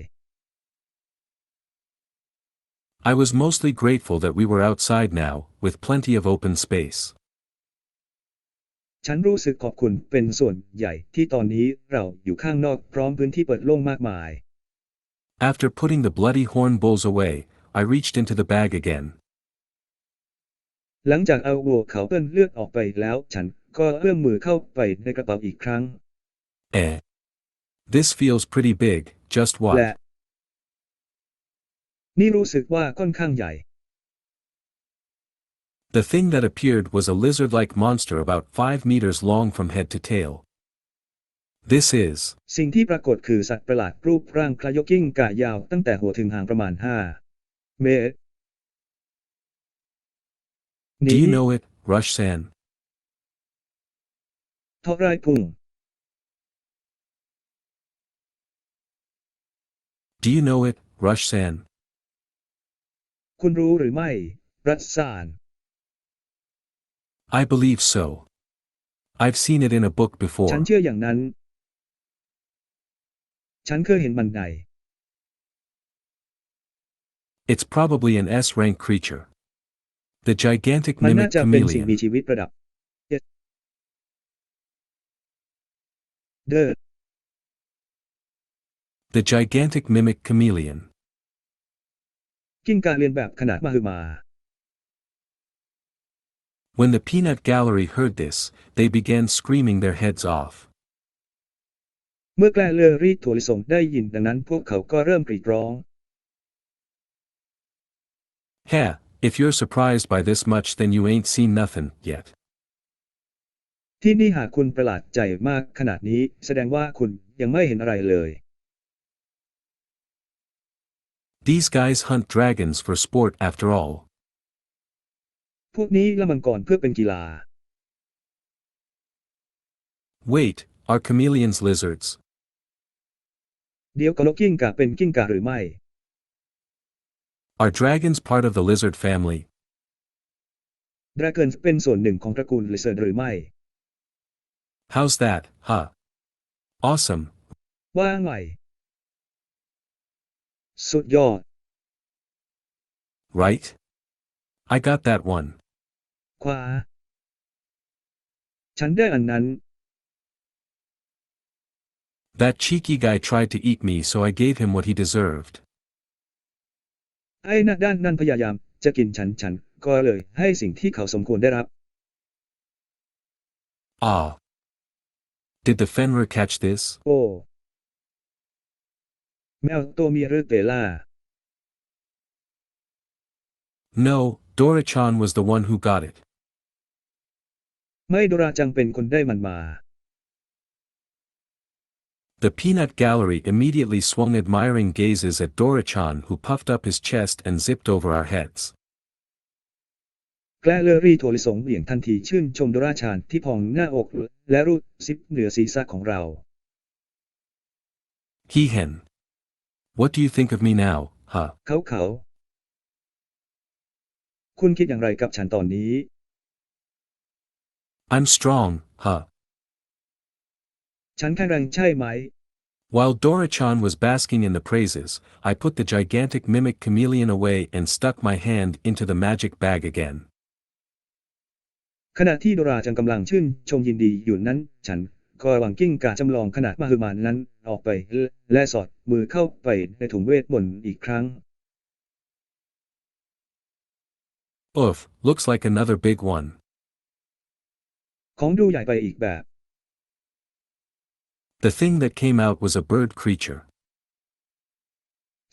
I was mostly grateful that we were outside now, with plenty of open space. ฉันรู้สึกขอบคุณเป็นส่วนใหญ่ที่ตอนนี้เราอยู่ข้างนอกพร้อมพื้นที่เปิดโล่งมากมาย After putting the bloody horn bulls away, I reached into the bag again. หลังจากเอาวัวเขาเปื้อนเลือดออกไปแล้วฉันก็เอื้อมมือเข้าไปในกระเป๋าอีกครั้ง This feels pretty big, just และ what? นี่รู้สึกว่าค่อนข้างใหญ่ The thing that appeared was a lizard-like monster about 5 meters long from head to tail. This is สิ่งที่ปรากฏคือสัตว์ประหลาดรูปร่างคล้ายกิ้งก่ายาวตั้งแต่หัวถึงหางประมาณ 5 เมตร Do นี้ you know it, Rushsan? ทอร่ายพุง Do you know it, Rushsan? คุณรู้หรือไม่ รัสซาน I believe so. I've seen it in a book ฉัน before. เชื่ออย่างนั้น ฉันเคยเห็นมันใน It's probably an S-rank creature. The gigantic มันน่า mimic จะเป็นสิ่งมี chameleon. ชีวิตระดับ The gigantic mimic chameleon. กิ้งก่าเลียนแบบขนาดมหึมา When the peanut gallery heard this, they began screaming their heads off. เมื่อแกลเลอรี่ถั่วลิสงได้ยินดังนั้นพวกเขาก็เริ่มกรีดร้อง Heh, if you're surprised by this much then you ain't seen nothing yet. ที่นี่หากคุณประหลาดใจมากขนาดนี้แสดงว่าคุณยังไม่เห็นอะไรเลย These guys hunt dragons for sport after all. พวกนี้ล่ามังกรเพื่อเป็นกีฬา Wait, are chameleons lizards? เดี๋ยวก่อนแล้วกิ้งก่าเป็นกิ้งก่าหรือไม่ Are dragons part of the lizard family? ดราเกินเป็นส่วนหนึ่งของตระกูลลิเซอร์หรือไม่ How's that, huh? Awesome. ว่าไง สุดยอด Right? I got that one. ขวา ฉันได้อันนั้น That cheeky guy tried to eat me so I gave him what he deserved. ไอ้หน้าด้านนั่นพยายามจะกินฉันก็เลยให้สิ่งที่เขาสมควรได้รับ Ah. Did the Fenrir catch this? โอ้แมวตัวเมียหรือเปล่า No, Dora-chan was the one who got it. ไม่โดราจังเป็นคนได้มันมา The peanut gallery immediately swung admiring gazes at Dora-chan who puffed up his chest and zipped over our heads. แกลเลอรี่ถั่วลิสงเหวี่ยงทันทีชื่นชมโดราชานที่พองหน้าอกและรูดซิปเหนือศีรษะของเรา He-hen. What do you think of me now, huh? เขาคุณคิดอย่างไรกับฉันตอนนี้ I'm strong, huh? ฉันแข็งแรงใช่ไหม While Dora-chan was basking in the praises, I put the gigantic mimic chameleon away and stuck my hand into the magic bag again. ขณะที่โดราจังกำลังชื่นชมยินดีอยู่นั้นฉันก็วางกิ้งก่าจำลองขนาดมหึมานั้นออกไปและสอดมือเข้าไปในถุงเวทมนต์อีกครั้ง Oof, looks like another big one. ของดูใหญ่ไปอีกแบบ The thing that came out was a bird creature.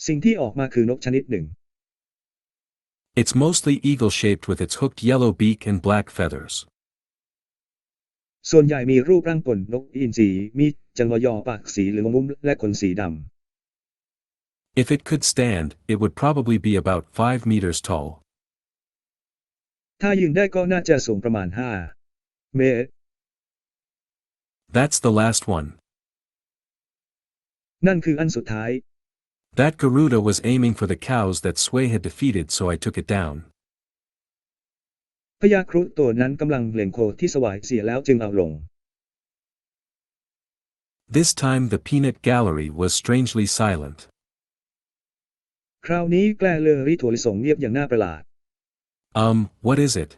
สิ่งที่ออกมาคือนกชนิดหนึ่ง It's mostly eagle-shaped with its hooked yellow beak and black feathers. ส่วนใหญ่มีรูปร่างปนนกอินทรีมีจังหวะยอปากสีเหลืองมุมและขนสีดำ If it could stand, it would probably be about 5 meters tall. ถ้ายืนได้ก็น่าจะสูงประมาณ 5 เมตร That's the last one. นั่นคืออันสุดท้าย That Garuda was aiming for the cows that Sway had defeated, so I took it down. พญาครุฑตัวนั้นกำลังเล็งโคที่สวายเสียแล้วจึงเอาลง This time the peanut gallery was strangely silent. คราวนี้แกลเลอรี่ถั่วลิสงเงียบอย่างน่าประหลาด What is it?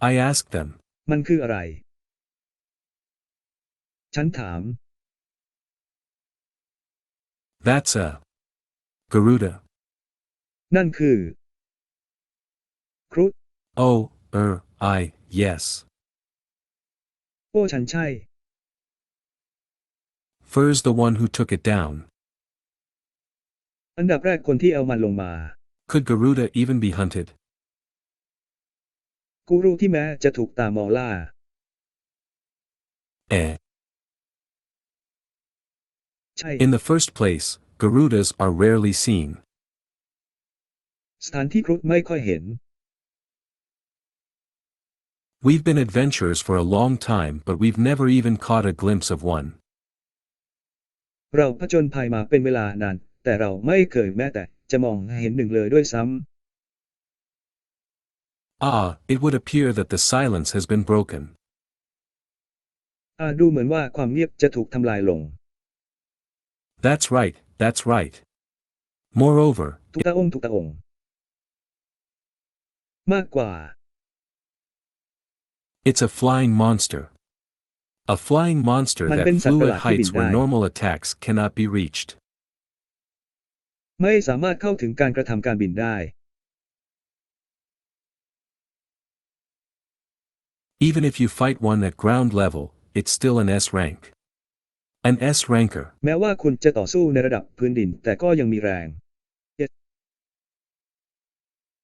I asked them. มันคืออะไร ฉันถาม That's a Garuda. นั่นคือครุฑ Oh, yes. โอ้ฉันใช่ Fur's the one who took it down. อันดับแรกคนที่เอามันลงมา Could Garuda even be hunted? กูรูที่แม้จะถูกตามองล่า ใช่ In the first place, Garudas are rarely seen. สถานที่ครุฑไม่ค่อยเห็น We've been adventurers for a long time, but we've never even caught a glimpse of one. เราผจญภัยมาเป็นเวลานานแต่เราไม่เคยแม้แต่จะมองเห็นหนึ่งเลยด้วยซ้ำ It would appear that the silence has been broken. ดูเหมือนว่าความเงียบจะถูกทำลายลง That's right. Moreover, ทุกตาองค์มากกว่า it's a flying monster. A flying monster that flew at heights where normal attacks cannot be reached. ไม่สามารถเข้าถึงการกระทำการบินได้ Even if you fight one at ground level, it's still an S rank. An S ranker. แม้ว่าคุณจะต่อสู้ในระดับพื้นดินแต่ก็ยังมีแรง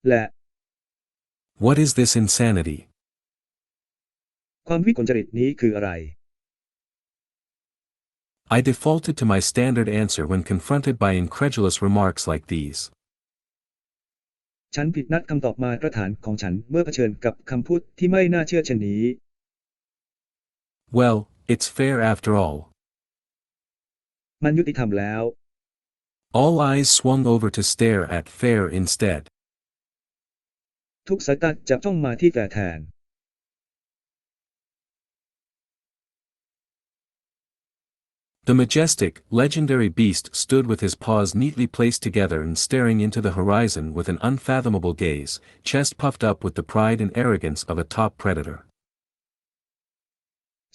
และ What is this insanity? ความวิกลจริตนี้คืออะไร I defaulted to my standard answer when confronted by incredulous remarks like these. ฉันผิดนัดคำตอบมาตรฐานของฉันเมื่อเผชิญกับคำพูดที่ไม่น่าเชื่อเช่นนี้ Well, it's fair after all. มันยุติธรรมแล้ว All eyes swung over to stare at fair instead. ทุกสายตาจับจ้องมาที่แฟร์แทน The majestic, legendary beast stood with his paws neatly placed together and staring into the horizon with an unfathomable gaze, chest puffed up with the pride and arrogance of a top predator.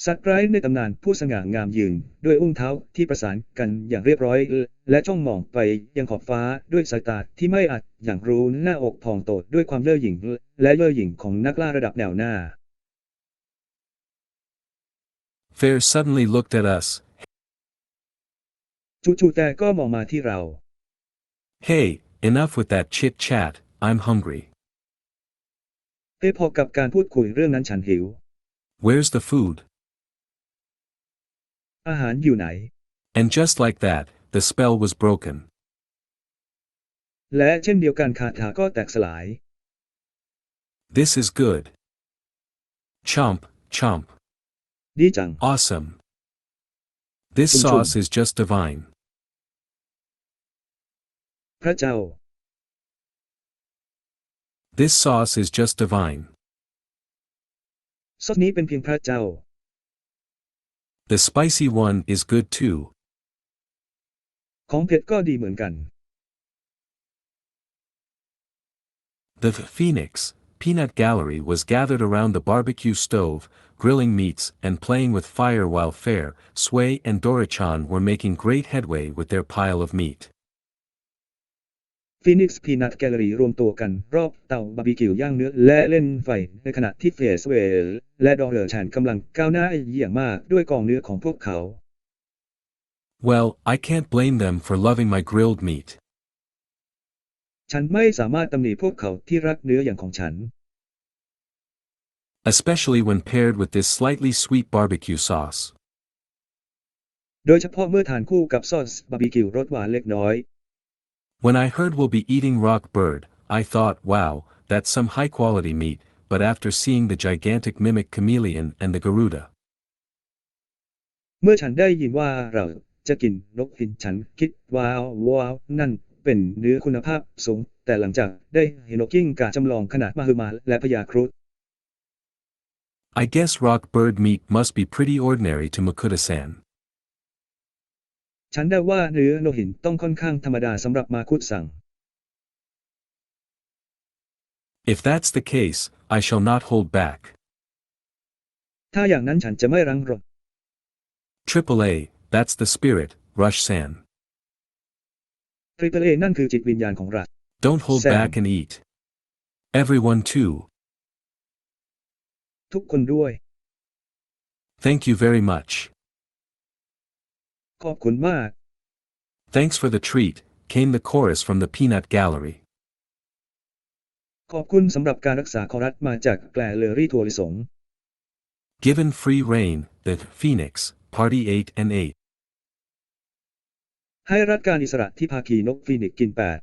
สัตว์ร้ายในตำนานผู้สง่างามยืนด้วยอุ้งเท้าที่ประสานกันอย่างเรียบร้อยและจ้องมองไปยังขอบฟ้าด้วยสายตาที่ไม่อาจอย่างรู้หน้าอกพองโตด้วยความเย่อหยิ่งและเย่อหยิ่งของนักล่าระดับแนวหน้า Fair suddenly looked at us. จู่ๆแต่ก็มองมาที่เรา Hey, enough with that chit-chat, I'm hungry. พอกับการพูดคุยเรื่องนั้นฉันหิว Where's the food? อาหารอยู่ไหน And just like that, the spell was broken. และเช่นเดียวกันคาถาก็แตกสลาย This is good. Chomp. ดีจัง Awesome. This sauce is just divine. พระเจ้า This sauce is just divine. ซอสนี้เป็นเพียงพระเจ้า The spicy one is good too. ของเผ็ดก็ดีเหมือนกัน The Phoenix Peanut Gallery was gathered around the barbecue stove, grilling meats and playing with fire while Fair, Sway and Dorichan were making great headway with their pile of meat. Phoenix Peanut Gallery รวมตัวกันรอบเตาบาร์บีคิวย่างเนื้อและเล่นไฟในขณะที่เฟสเวลและดอร์ชันกำลังก้าวหน้าอย่างมากด้วยกองเนื้อของพวกเขา Well, I can't blame them for loving my grilled meat. ฉันไม่สามารถตำหนิพวกเขาที่รักเนื้ออย่างของฉัน Especially when paired with this slightly sweet barbecue sauce. โดยเฉพาะเมื่อทานคู่กับซอสบาร์บีคิวรสหวานเล็กน้อย When I heard we'll be eating rock bird, I thought, wow, that's some high-quality meat, but after seeing the gigantic mimic chameleon and the Garuda. เมื่อฉันได้ยินว่าเรา จะกินนกฟินฉันคิดว้าวนั่นเป็นเนื้อคุณภาพสูงแต่หลังจากได้เห็นนกกิ้งก่าจำลองขนาดมหึมาและพญาครุฑ I guess rock bird meat must be pretty ordinary to Makuta-san. ฉันเดาว่าเนื้อนกหินต้องค่อนข้างธรรมดาสำหรับมาคุดสั่ง If that's the case, I shall not hold back. ถ้าอย่างนั้นฉันจะไม่รั้งรน Triple A, that's the spirit, Rush-san. Triple A นั่นคือจิตวิญญาณของรัฐ Don't hold Sam. back and eat. Everyone too. ทุกคนด้วย Thank you very much. ขอบคุณมาก Thanks for the treat, came the chorus from the peanut gallery. ขอบคุณสำหรับการรักษาของรัฐมาจากแกลเลอรี่ถั่วลิสง Given free rein, the Phoenix party ate and ate. ให้รัฐการอิสระที่ภาคีนกฟีนิกซ์กินแปด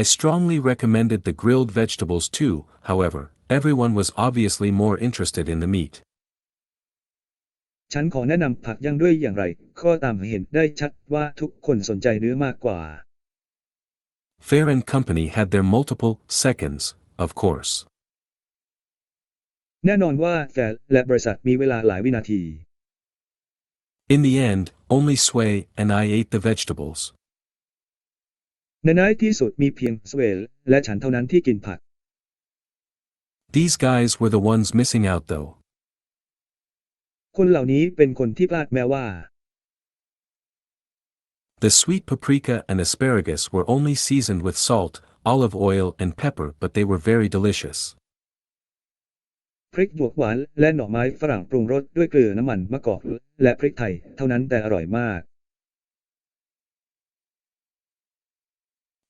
I strongly recommended the grilled vegetables too, however, everyone was obviously more interested in the meat. ฉันขอแนะนำผักย่างด้วยอย่างไรก็ตามเห็นได้ชัดว่าทุกคนสนใจเนื้อมากกว่า Fair and Company had their multiple seconds, of course. แน่นอนว่าแฟร์และบริษัทมีเวลาหลายวินาที In the end, only Sway and I ate the vegetables. ในที่สุดมีเพียงสเวลและฉันเท่านั้นที่กินผัก These guys were the ones missing out though. คนเหล่านี้เป็นคนที่พลาดแม้ว่า The sweet paprika and asparagus were only seasoned with salt, olive oil and pepper, but they were very delicious. พริกหยวกหวานและหน่อไม้ฝรั่งปรุงรสด้วยเกลือน้ำมันมะกอกและพริกไทยเท่านั้นแต่อร่อยมาก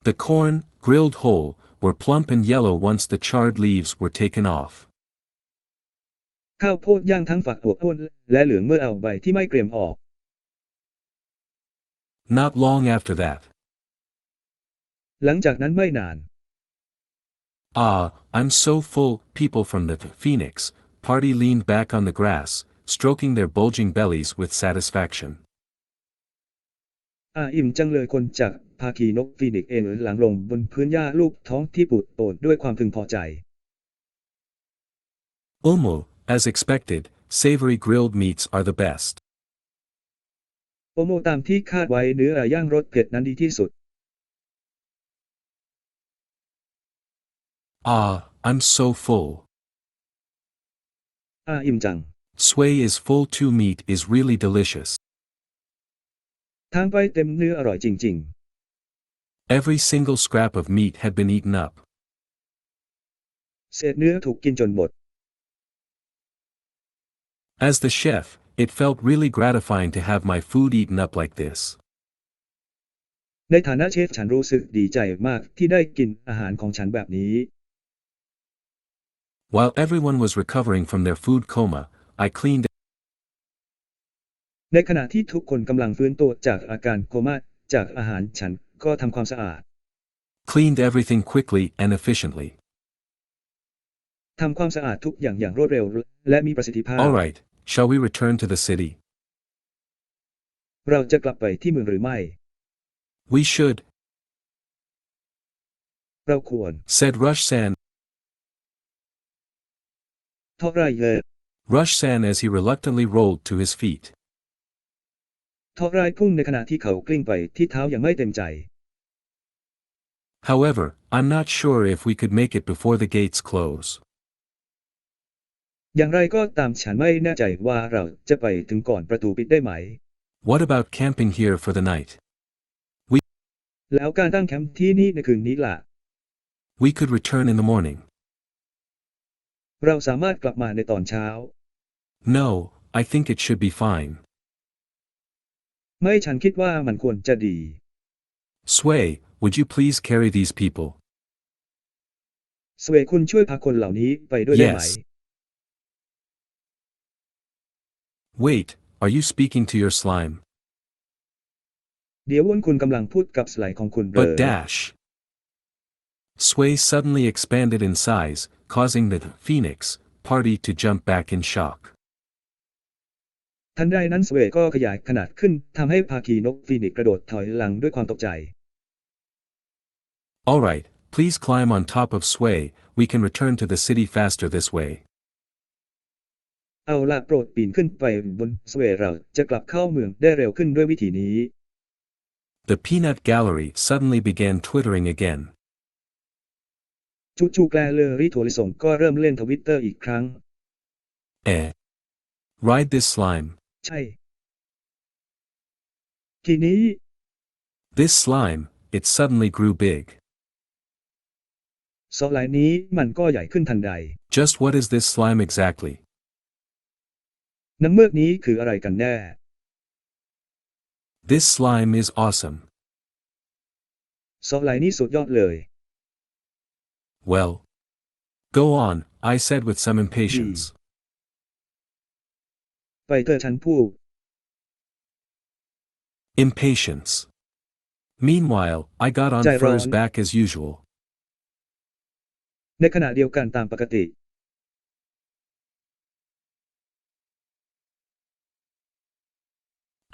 The corn, grilled whole, were plump and yellow once the charred leaves were taken off. ข้าวโพดย่างทั้งฝักถั่วพ่นและเหลืองเมื่อเอาใบที่ไม่เกรียมออก Not long after that. หลังจากนั้นไม่นาน Ah, I'm so full, people from the Phoenix party leaned back on the grass, stroking their bulging bellies with satisfaction. อิ่มจังเลยคนจากภาคีนกฟีนิกซ์เอนหลังลงบนพื้นหญ้าลูกท้องที่ปูดโปนด้วยความพึงพอใจ As expected, savory grilled meats are the best. โอโมตามที่คาดไว้เนื้อย่างรสเผ็ดนั้นดีที่สุด Ah, I'm so full. อิ่มจัง Sway is full too, meat is really delicious. ทางไปเต็มเนื้ออร่อยจริง Every single scrap of meat had been eaten up. ๆเศษเนื้อถูกกินจนหมด As the chef, it felt really gratifying to have my food eaten up like this. ในฐานะเชฟฉันรู้สึกดีใจมากที่ได้กินอาหารของฉันแบบนี้ While everyone was recovering from their food coma, I cleaned ในขณะที่ทุกคนกำลังฟื้นตัวจากอาการโคม่าจากอาหารฉันก็ทำความสะอาด everything quickly and efficiently. ทำความสะอาดทุกอย่างอย่างรวดเร็วและมีประสิทธิภาพ All right, shall we return to the city? เราจะกลับไปที่เมืองหรือไม่ We should, เราควร said Rush-san. เท่าไรเลย Rush-san as he reluctantly rolled to his feet. เท่าไรพุ่งในขณะที่เขากลิ้งไปที่เท้าอย่างไม่เต็มใจ However, I'm not sure if we could make it before the gates close. อย่างไรก็ตามฉันไม่แน่ใจว่าเราจะไปถึงก่อนประตูปิดได้ไหม What about camping here for the night? แล้วการตั้งแคมป์ที่นี่ในคืนนี้ล่ะ We could return in the morning. เราสามารถกลับมาในตอนเช้า No, I think it should be fine. ไม่ฉันคิดว่ามันควรจะดี Sway, would you please carry these people? สเวย์คุณช่วยพาคนเหล่านี้ไปด้วยได้ไหม Yes. Wait, are you speaking to your slime? เดี๋ยวคุณกำลังพูดกับสไลด์ของคุณเหรอ But dash. Sway suddenly expanded in size, causing the Phoenix party to jump back in shock. ทันใดนั้นสเวย์ก็ขยายขนาดขึ้นทำให้ภาคีนกฟีนิกซ์กระโดดถอยหลังด้วยความตกใจ All right, please climb on top of Sway, we can return to the city faster this way. เอาล่ะโปรดปีนขึ้นไปบนสเวย์เราจะกลับเข้าเมืองได้เร็วขึ้นด้วยวิธีนี้ The peanut gallery suddenly began twittering again. จู่ๆแกลเลอรี่ถั่วลิสงก็เริ่มเล่นทวิตเตอร์อีกครั้ง Ride this slime. ใช่ ทีนี้ This slime, it suddenly grew big. ซอลายนี้มันก็ใหญ่ขึ้นทันใด Just what is this slime exactly? น้ำเมือกนี้คืออะไรกันแน่ This slime is awesome. ซอลายนี้สุดยอดเลย Well, go on, I said with some impatience. ไปเถอะฉันพูด Impatience. Meanwhile, I got on Chạy Fro's rồi. back as usual. ในขณะเดียวกันตามปกติ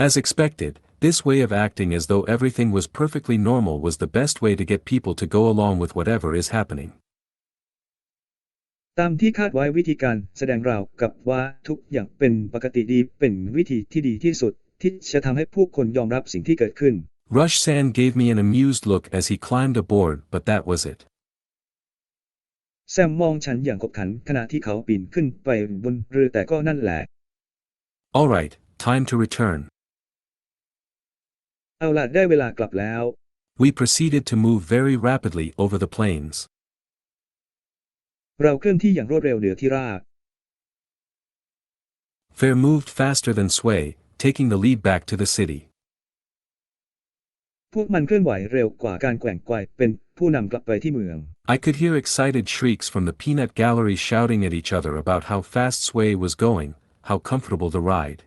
As expected, this way of acting as though everything was perfectly normal was the best way to get people to go along with whatever is happening. ตามที่คาดไว้วิธีการแสดงราวกับว่าทุกอย่างเป็นปกติดีเป็นวิธีที่ดีที่สุดที่จะทำให้ผู้คนยอมรับสิ่งที่เกิดขึ้น Rushsan gave me an amused look as he climbed aboard, but that was it. แซมมองฉันอย่างขบขันขณะที่เขาปีนขึ้นไปบนเรือแต่ก็นั่นแหละ All right, time to return. เอาล่ะได้เวลากลับแล้ว We proceeded to move very rapidly over the plains. เราเคลื่อนที่อย่างรวดเร็วเหนือที่ราบ Fair moved faster than Sway, taking the lead back to the city. พวกมันเคลื่อนไหวเร็วกว่าการแกว่งไกวเป็นผู้นำกลับไปที่เมือง I could hear excited shrieks from the peanut gallery shouting at each other about how fast Sway was going, how comfortable the ride.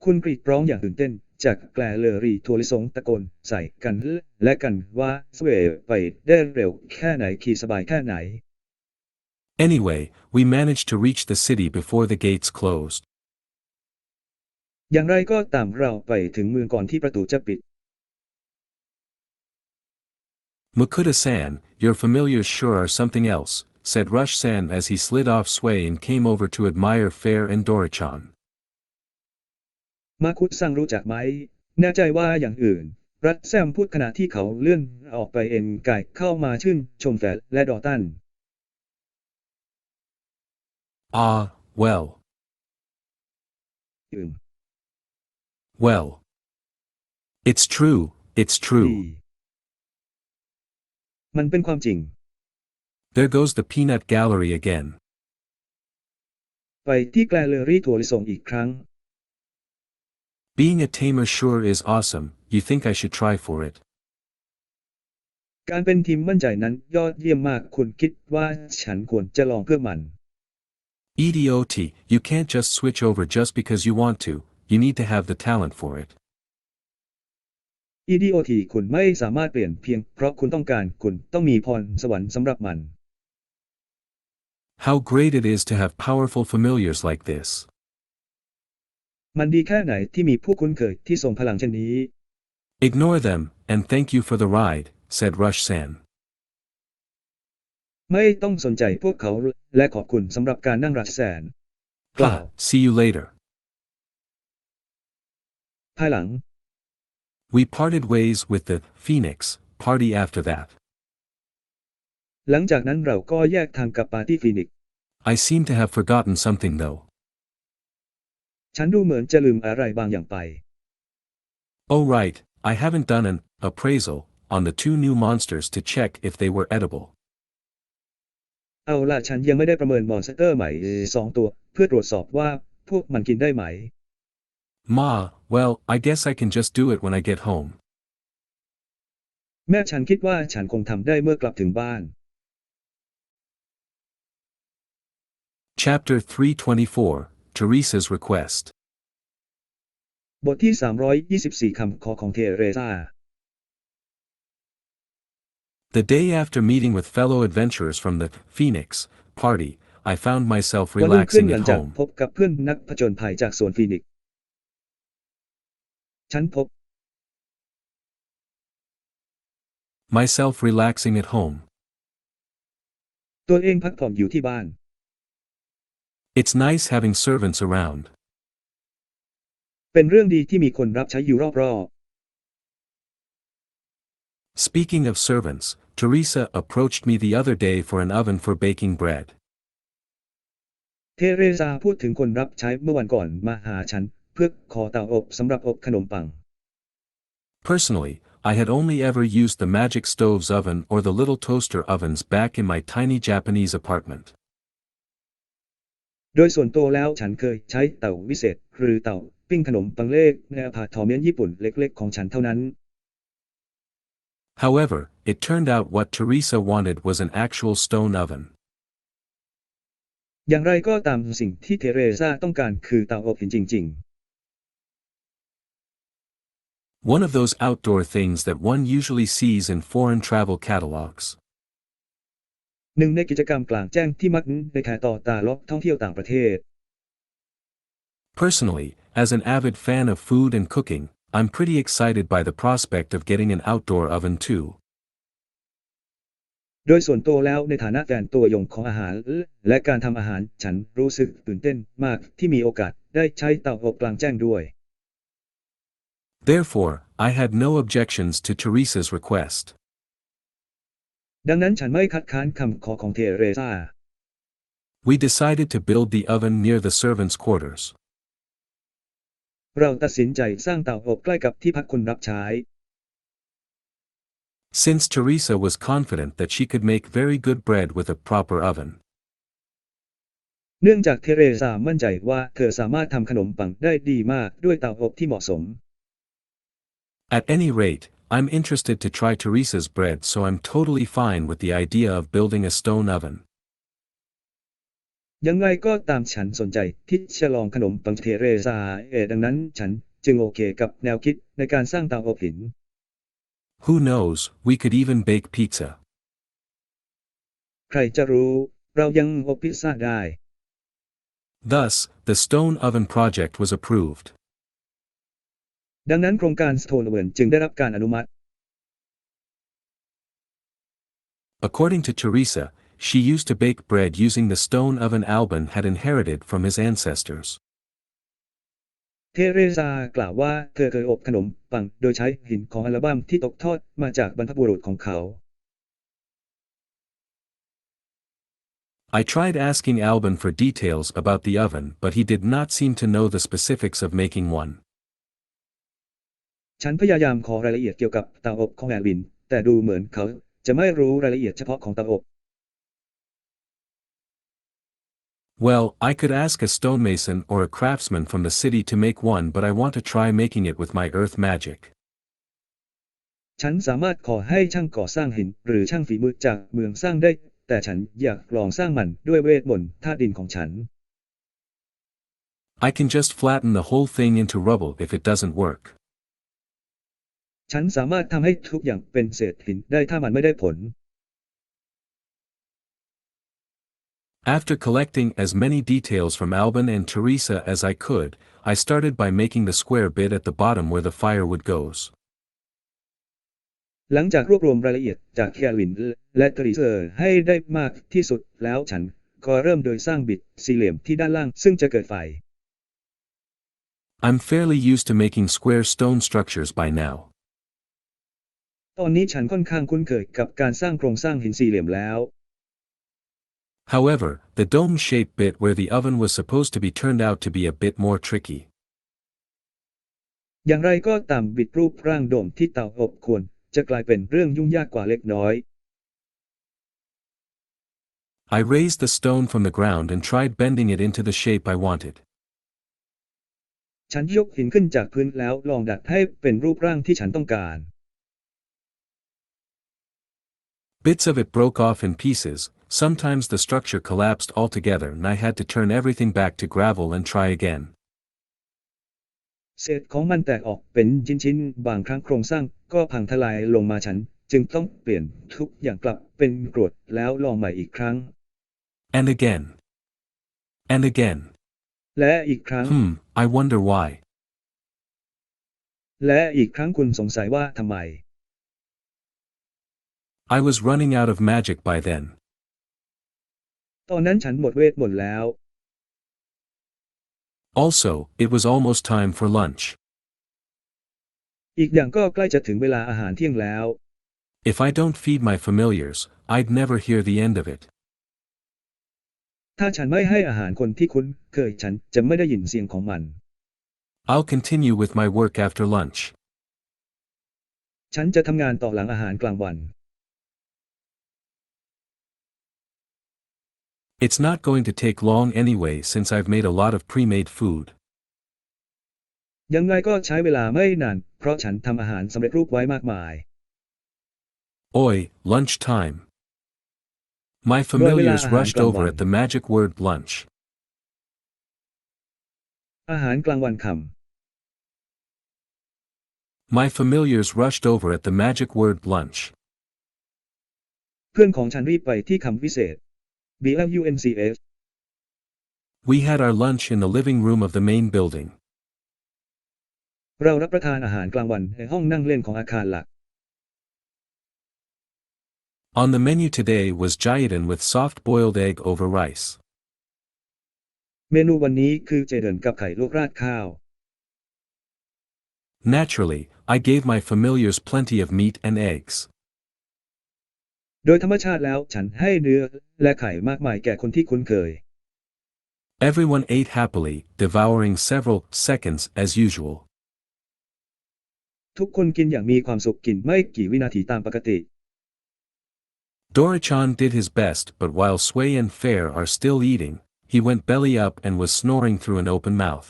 คุณกรีดร้องอย่างตื่นเต้นจากแกลเลอรี่ถั่วลิสงตะโกนใส่กันและกันว่าสเวย์ไปได้เร็วแค่ไหนขี่สบายแค่ไหน Anyway, we managed to reach the city before the gates closed. อย่างไรก็ตามเราไปถึงเมืองก่อนที่ประตูจะปิด Makuta-san, your familiars sure are something else, said Rush-san as he slid off Sway and came over to admire Fair and Dorichan. มาคุดซังรู้จักไหมแน่ใจว่าอย่างอื่นรัดแซมพูดขณะที่เขาเลื่อนออกไปเอ็นกายเข้ามาชื่นชมแฟร์และดอตัน Ah, well. Well. It's true, it's ดี true. มันเป็นความจริง There goes the peanut gallery again. ไปที่แกลเลอรี่ถั่วลิสงอีกครั้ง Being a tamer sure is awesome, you think I should try for it? การเป็นทีมมั่นใจนั้นยอดเยี่ยมมากคุณคิดว่าฉันควรจะลองเพื่อมัน EDOT, you can't just switch over just because you want to, you need to have the talent for it. EDOT คุณไม่สามารถเปลี่ยนเพียงเพราะคุณต้องการคุณต้องมีพรสวรรค์สำหรับมัน How great it is to have powerful familiars like this. มันดีแค่ไหนที่มีผู้คุ้นเคยที่ทรงพลังเช่นนี้ Ignore them, and thank you for the ride, said Rush-san. ไม่ต้องสนใจพวกเขาและขอบคุณสำหรับการนั่งรัชแสนกล่าว See you later. ภายหลัง We parted ways with the Phoenix party after that. หลังจากนั้นเราก็แยกทางกับปาร์ตี้ฟีนิกซ์ I seem to have forgotten something though. ฉันดูเหมือนจะลืมอะไรบางอย่างไป Oh right, I haven't done an appraisal on the 2 new monsters to check if they were edible. เอาล่ะฉันยังไม่ได้ประเมินมอนสเตอร์ใหม่2 ตัวเพื่อตรวจสอบว่าพวกมันกินได้ไหม Ma, well, I guess I can just do it when I get home. แม่ฉันคิดว่าฉันคงทำได้เมื่อกลับถึงบ้าน Chapter 324, Teresa's Request. บทที่324คำขอของเทเรซา The day after meeting with fellow adventurers from the Phoenix party, I found myself วันรุ่งขึ้น relaxing หลั at งจาก home. พบกับเพื่อนนักผจญภัยจากสวนฟีนิกซ์ฉันพบ myself relaxing at home. ตัวเองพักผ่อนอยู่ที่บ้าน It's nice having servants around. เป็นเรื่องดีที่มีคนรับใช้อยู่รอบ Speaking of servants, Teresa approached me the other day for an oven for baking bread. ๆเทเรซาพูดถึงคนรับใช้เมื่อวันก่อนมาหาฉันเพื่อขอเตาอบสำหรับอบขนมปัง Personally, I had only ever used the magic stove's oven or the little toaster ovens back in my tiny Japanese apartment. โดยส่วนตัวแล้วฉันเคยใช้เตาวิเศษหรือเตาปิ้งขนมปังเล็กในอพาร์ตเมนต์ญี่ปุ่นเล็กๆของฉันเท่านั้น However, it turned out what Teresa wanted was an actual stone oven. อย่างไรก็ตามสิ่งที่เทเรซาต้องการคือเตาอบหินจริง One of those outdoor things that one usually sees in foreign travel catalogs. ๆหนึ่งในกิจกรรมกลางแจ้งที่มักในขายต่อตาล็อกท่องเที่ยวต่างประเทศ Personally, as an avid fan of food and cooking, I'm pretty excited by the prospect of getting an outdoor oven too. โดยส่วนตัวแล้วในฐานะแฟนตัวยงของอาหารและการทำอาหารฉันรู้สึกตื่นเต้นมากที่มีโอกาสได้ใช้เตาอบกลางแจ้งด้วย Therefore, I had no objections to Teresa's request. ดังนั้นฉันไม่คัดค้านคำขอของเทเรซา We decided to build the oven near the servants' quarters. เราตัดสินใจสร้างเตาอบใกล้กับที่พักคนรับใช้ Since Teresa was confident that she could make very good bread with a proper oven. เนื่องจากเทเรซามั่นใจว่าเธอสามารถทำขนมปังได้ดีมากด้วยเตาอบที่เหมาะสม At any rate, I'm interested to try Teresa's bread, so I'm totally fine with the idea of building a stone oven. ยังไงก็ตามฉันสนใจที่จะลองขนมปังเทเรซาดังนั้นฉันจึงโอเคกับแนวคิดในการสร้างเตาอบหิน Who knows, we could even bake pizza. ใครจะรู้เรายังอบพิซซ่าได้ Thus, the stone oven project was approved. ดังนั้นโครงการสโตนโอเวนจึงได้รับการอนุมัติ According to Teresa, she used to bake bread using the stone oven Alban had inherited from his ancestors. เทเรซากล่าวว่าเธอเคยอบขนมปังโดยใช้หินของอัลบั้มที่ตกทอดมาจากบรรพบุรุษของเขา I tried asking Alban for details about the oven, but he did not seem to know the specifics of making one. ฉันพยายามขอรายละเอียดเกี่ยวกับเตาอบของแอลวินแต่ดูเหมือนเขาจะไม่รู้รายละเอียดเฉพาะของเตาอบ Well, I could ask a stonemason or a craftsman from the city to make one, but I want to try making it with my earth magic. ฉันสามารถขอให้ช่างก่อสร้างหินหรือช่างฝีมือจากเมืองสร้างได้แต่ฉันอยากลองสร้างมันด้วยเวทมนต์ธาตุดินของฉัน I can just flatten the whole thing into rubble if it doesn't work. ฉันสามารถทำให้ทุกอย่างเป็นเศษหินได้ถ้ามันไม่ได้ผล After collecting as many details from Alban and Teresa as I could, I started by making the square bit at the bottom where the firewood goes. หลังจากรวบรวมรายละเอียดจากแคลวินและเทรีซาให้ได้มากที่สุดแล้วฉันก็เริ่มโดยสร้างบิดสี่เหลี่ยมที่ด้านล่างซึ่งจะเกิดไฟ I'm fairly used to making square stone structures by now. ตอนนี้ฉันค่อนข้างคุ้นเคยกับการสร้างโครงสร้างหินสี่เหลี่ยมแล้ว However, the dome-shaped bit where the oven was supposed to be turned out to be a bit more tricky. อย่างไรก็ตามบิดรูปร่างโดมที่เตาอบควรจะกลายเป็นเรื่องยุ่งยากกว่าเล็กน้อย I raised the stone from the ground and tried bending it into the shape I wanted. ฉันยกหินขึ้นจากพื้นแล้วลองดัดให้เป็นรูปร่างที่ฉันต้องการ Bits of it broke off in pieces, sometimes the structure collapsed altogether and I had to turn everything back to gravel and try again. เศษของมันแตกออกเป็นชิ้นๆบางครั้งโครงสร้างก็พังทลายลงมาฉันจึงต้องเปลี่ยนทุกอย่างกลับเป็นกรวดแล้วลองใหม่อีกครั้ง And again. And again. และอีกครั้ง I wonder why. และอีกครั้งคุณสงสัยว่าทำไม I was running out of magic by then. ตอนนั้นฉันหมดเวทมนต์แล้ว Also, it was almost time for lunch. อีกอย่างก็ใกล้จะถึงเวลาอาหารเที่ยงแล้ว If I don't feed my familiars, I'd never hear the end of it. ถ้าฉันไม่ให้อาหารคนที่คุ้นเคยฉันจะไม่ได้ยินเสียงของมัน I'll continue with my work after lunch. ฉันจะทำงานต่อหลังอาหารกลางวัน It's not going to take long anyway since I've made a lot of pre-made food. ยังไงก็ใช้เวลาไม่นานเพราะฉันทำอาหารสำเร็จรูปไว้มากมาย Oi, lunchtime. My familiars rushed over at the magic word lunch. อาหารกลางวันค My familiars rushed over at the magic word lunch. ำเพื่อนของฉันรีบไปที่คำวิเศษ BLUNCH We had our lunch in the living room of the main building. เรารับประทานอาหารกลางวันในห้องนั่งเล่นของอาคารหลัก On the menu today was Jayden with soft-boiled egg over rice. เมนูวันนี้คือเจเดินกับไข่ลวกราดข้าว Naturally, I gave my familiars plenty of meat and eggs. โดยธรรมชาติแล้วฉันให้เนื้อและไข่มากมายแก่คนที่คุ้นเคย Everyone ate happily, devouring several seconds as usual. ทุกคนกินอย่างมีความสุขกินไม่กี่วินาทีตามปกติ Dorichan did his best, but while Sway and Fair are still eating, he went belly up and was snoring through an open mouth.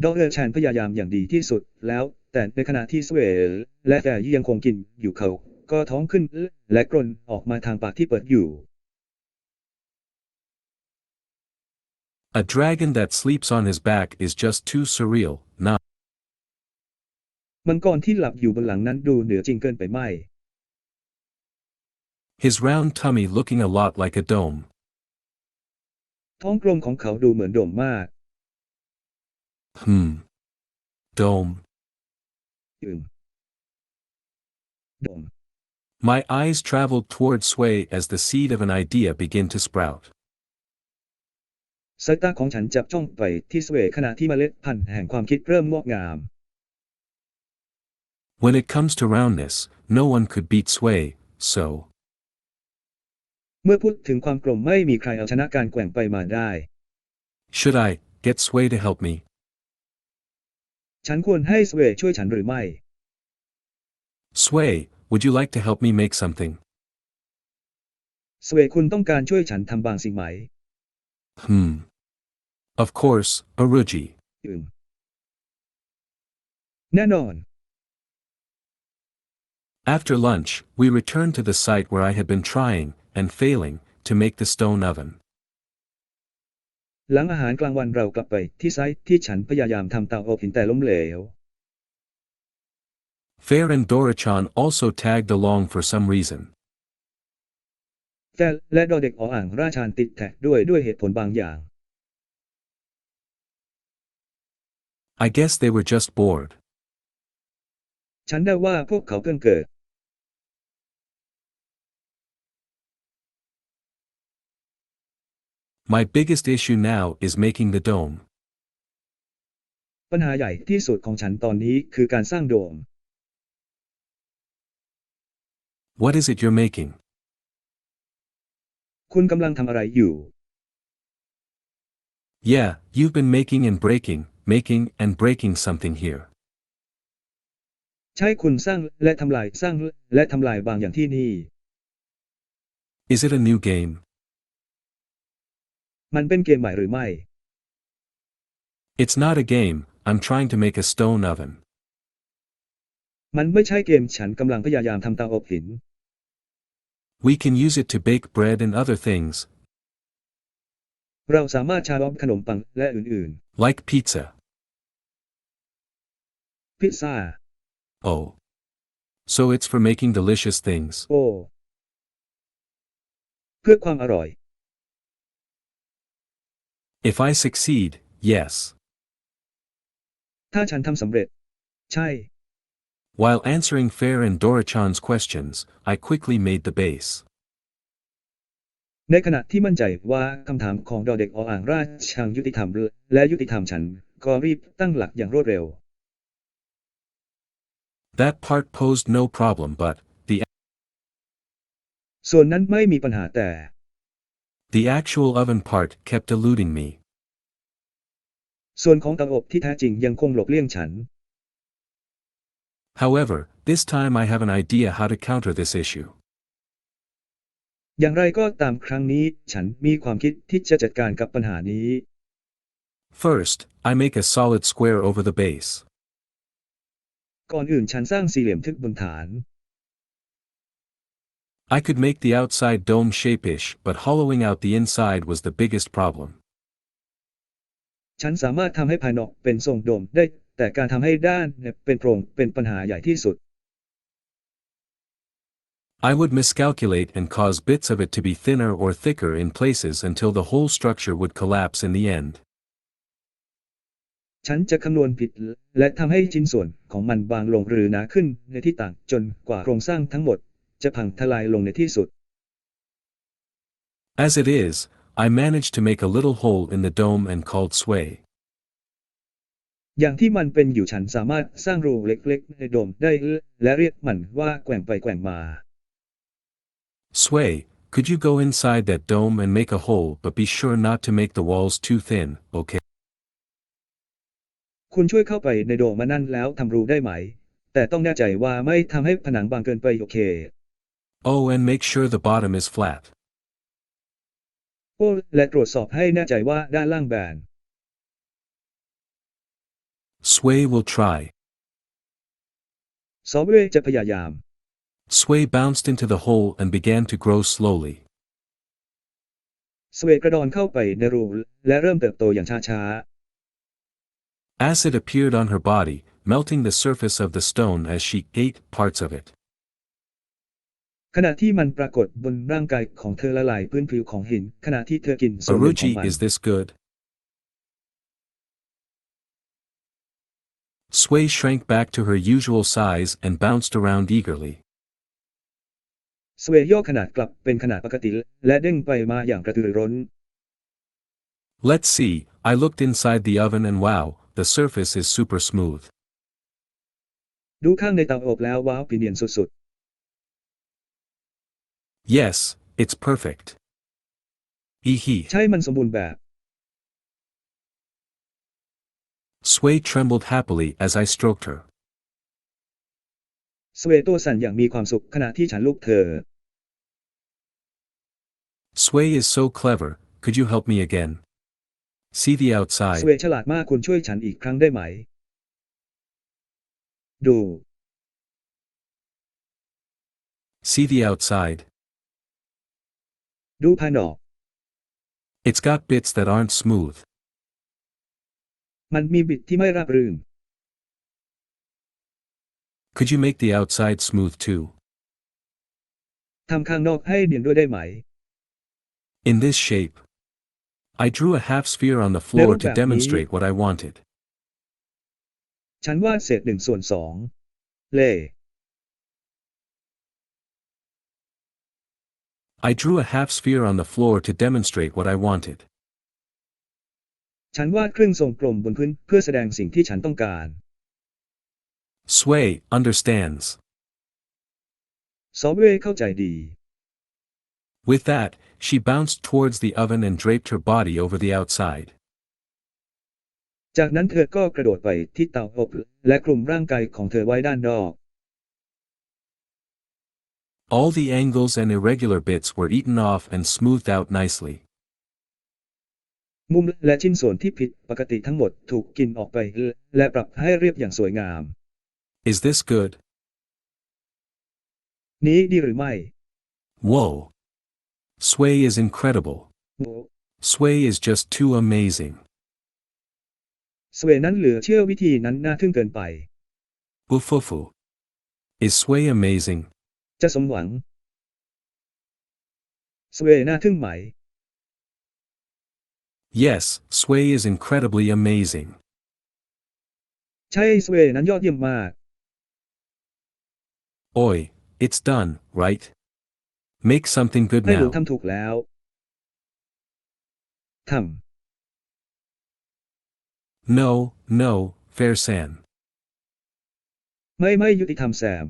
ดร.ชันพยายามอย่างดีที่สุดแล้วแต่ในขณะที่สเวลและแฟร์ยังคงกินอยู่เขาก็ท้องขึ้นและกรนออกมาทางปากที่เปิดอยู่ A dragon that sleeps on his back is just too surreal, nah. มังกรที่หลับอยู่บนหลังนั้นดูเหนือจริงเกินไปไหม His round tummy looking a lot like a dome. ท้องกลมของเขาดูเหมือนโดมมาก Dome. โดม My eyes traveled toward Sway as the seed of an idea began to sprout. สายตาของฉันจับจ้องไปที่สเวขณะที่เมล็ดพันธุ์แห่งความคิดเริ่มงอกงาม When it comes to roundness, no one could beat Sway, so. เมื่อพูดถึงความกลมไม่มีใครเอาชนะการแกว่งไปมาได้ Should I get Sway to help me? ฉันควรให้สเวช่วยฉันหรือไม่ Sway, would you like to help me make something? สเวคุณต้องการช่วยฉันทำบางสิ่งไหม Of course, Aruji. แน่นอน After lunch, we returned to the site where I had been trying, and failing, to make the stone oven. หลังอาหารกลางวันเรากลับไปที่ไซต์ที่ฉันพยายามทำเตาอบหินแต่ล้มเหลว Fair and Dorichan also tagged along for some reason. แฟร์และดอเด็กอ่างราชาญติดแท็กด้วยเหตุผลบางอย่าง I guess they were just bored. ฉันเดาว่าพวกเขาเพิ่งเกิด My biggest issue now is making the dome. ปัญหาใหญ่ที่สุดของฉันตอนนี้คือการสร้างโดม What is it you're making? คุณกำลังทำอะไรอยู่ Yeah, you've been making and breaking something here. ใช่คุณสร้างและทำลายบางอย่างที่นี่ Is it a new game? มันเป็นเกมใหม่หรือไม่ It's not a game, I'm trying to make a stone oven. มันไม่ใช่เกมฉันกำลังพยายามทำเตาอบหิน We can use it to bake bread and other things. เราสามารถชาร้อมขนมปังและอื่น Like pizza. ๆ พิซซ่า Oh. So it's for making delicious things. โอ้ เพื่อความอร่อย If I succeed, yes. ถ้าฉันทำสำเร็จใช่ While answering Fair and Dorichan's questions, I quickly made the base. ในขณะที่มั่นใจว่าคำถามของดอเด็กออ่างราชังยุติธรรมและยุติธรรมฉันก็รีบตั้งหลักอย่างรวดเร็ว That part posed no problem, butส่วนนั้นไม่มีปัญหาแต่ the actual oven part kept eluding me. ส่วนของเตาอบที่แท้จริงยังคงหลบเลี่ยงฉัน However, this time I have an idea how to counter this issue. อย่างไรก็ตามครั้งนี้ฉันมีความคิดที่จะจัดการกับปัญหานี้ First, I make a solid square over the base. ก่อนอื่นฉันสร้างสี่เหลี่ยมทึบบนฐาน I could make the outside dome shape-ish, but hollowing out the inside was the biggest problem. ฉันสามารถทำให้ภายนอกเป็นทรงโดมได้แต่การทำให้ด้านเป็นโพรงเป็นปัญหาใหญ่ที่สุด I would miscalculate and cause bits of it to be thinner or thicker in places until the whole structure would collapse in the end. ฉันจะคำนวณผิดและทำให้ชิ้นส่วนของมันบางลงหรือหนาขึ้นในที่ต่างจนกว่าโครงสร้างทั้งหมดจะพังทลายลงในที่สุด As it is, I managed to make a little hole in the dome and called sway. อย่างที่มันเป็นอยู่ฉันสามารถสร้างรูเล็กๆในโดมได้และเรียกมันว่าแกว่งไปแกว่งมา Sway, could you go inside that dome and make a hole but be sure not to make the walls too thin, okay? คุณช่วยเข้าไปในโดมนั่นแล้วทำรูได้ไหมแต่ต้องแน่ใจว่าไม่ทำให้ผนังบางเกินไปโอเค Oh, and make sure the bottom is flat. โอ้และตรวจสอบให้แน่ใจว่าด้านล่างแบน Sway will try. ซอฟต์แวร์จะพยายาม Sway bounced into the hole and began to grow slowly. สเวกระดอนเข้าไปในรูและเริ่มเติบโตอย่างช้า Acid appeared on her body, melting the surface of the stone as she ate parts of it. ๆขณะที่มันปรากฏบนร่างกายของเธอละลายพื้นผิวของหินขณะที่เธอกินส่วนหนึ่งของ Aruji, มัน is this good? Sway shrank back to her usual size and bounced around eagerly. สเวย่อขนาดกลับเป็นขนาดปกติและเด้งไปมาอย่างกระตือรือร้น Let's see, I looked inside the oven and wow, the surface is super smooth. ดูข้างในเตาอบแล้วว้าวปีเนียนสุด Yes, it's perfect. ๆใช่มันสมบูรณ์แบบ Sway trembled happily as I stroked her. สเวตัวสั่นอย่างมีความสุขขณะที่ฉันลูบเธอ Sway is so clever, could you help me again? See the ส outside. เวฉลาดมากคุณช่วยฉันอีกครั้งได้ไหม ดู See the outside. ดูภายนอก It's got bits that aren't smooth. มันมีบิดที่ไม่ราบรื่น Could you make the outside smooth too? ทำข้างนอกให้เนียนด้วยได้ไหม In this shape. I drew a half sphere on the floor to demonstrate what I wanted. ฉันวาดเศษ1/2 เล่ I drew a half sphere on the floor to demonstrate what I wanted. ฉันวาดครึ่งทรงกลมบนพื้นเพื่อแสดงสิ่งที่ฉันต้องการ Sway understands. ซอฟต์แวร์เข้าใจดี With that, she bounced towards the oven and draped her body over the outside. จากนั้นเธอก็กระโดดไปที่เตาอบและคลุมร่างกายของเธอไว้ด้านนอก All the angles and irregular bits were eaten off and smoothed out nicely. มุมและชิ้นส่วนที่ผิดปกติทั้งหมดถูกกินออกไปและปรับให้เรียบอย่างสวยงาม Is this good? นี้ดีหรือไม่ Whoa! Sway is incredible. โอ้ Sway is just too amazing. สเวนั้นเหลือเชื่อวิธีนั้นน่าทึ่งเกินไป Ufufu. Is Sway amazing? จะสมหวัง สเวน่าทึ่งไหม Yes, sway is incredibly amazing. ใช่สเวย์นั้นยอดเยี่ยมมาก Oi, it's done, right? Make something good ให้หนู now. ทำถูกแล้วท No, no, fair San. ำไม่ยุติธรรมแซม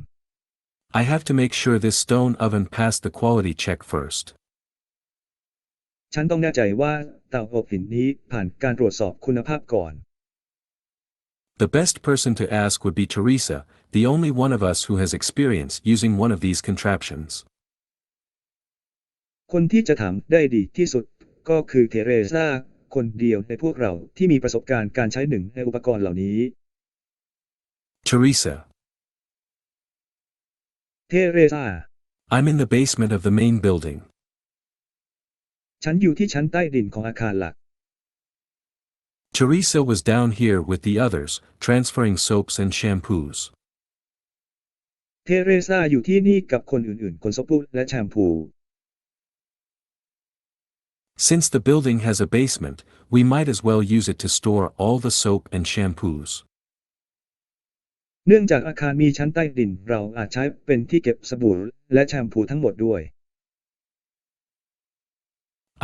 I have to make sure this stone oven passed the quality check first. ฉันต้องแน่ใจว่าเตาอบหินนี้ผ่านการตรวจสอบคุณภาพก่อน The best person to ask would be Teresa, the only one of us who has experience using one of these contraptions. คนที่จะถามได้ดีที่สุดก็คือเทเรซาคนเดียวในพวกเราที่มีประสบการณ์การใช้หนึ่งในอุปกรณ์เหล่านี้ Teresa. เทเรซา I'm in the basement of the main building. ฉันอยู่ที่ชั้นใต้ดินของอาคารหลัก Teresa was down here with the others, transferring soaps and shampoos. เทเรซาอยู่ที่นี่กับคนอื่นๆคนซปูและแชมพู Since the building has a basement, we might as well use it to store all the soap and shampoos. เนื่องจากอาคารมีชั้นใต้ดินเราอาจใช้เป็นที่เก็บสบู่และแชมพูทั้งหมดด้วย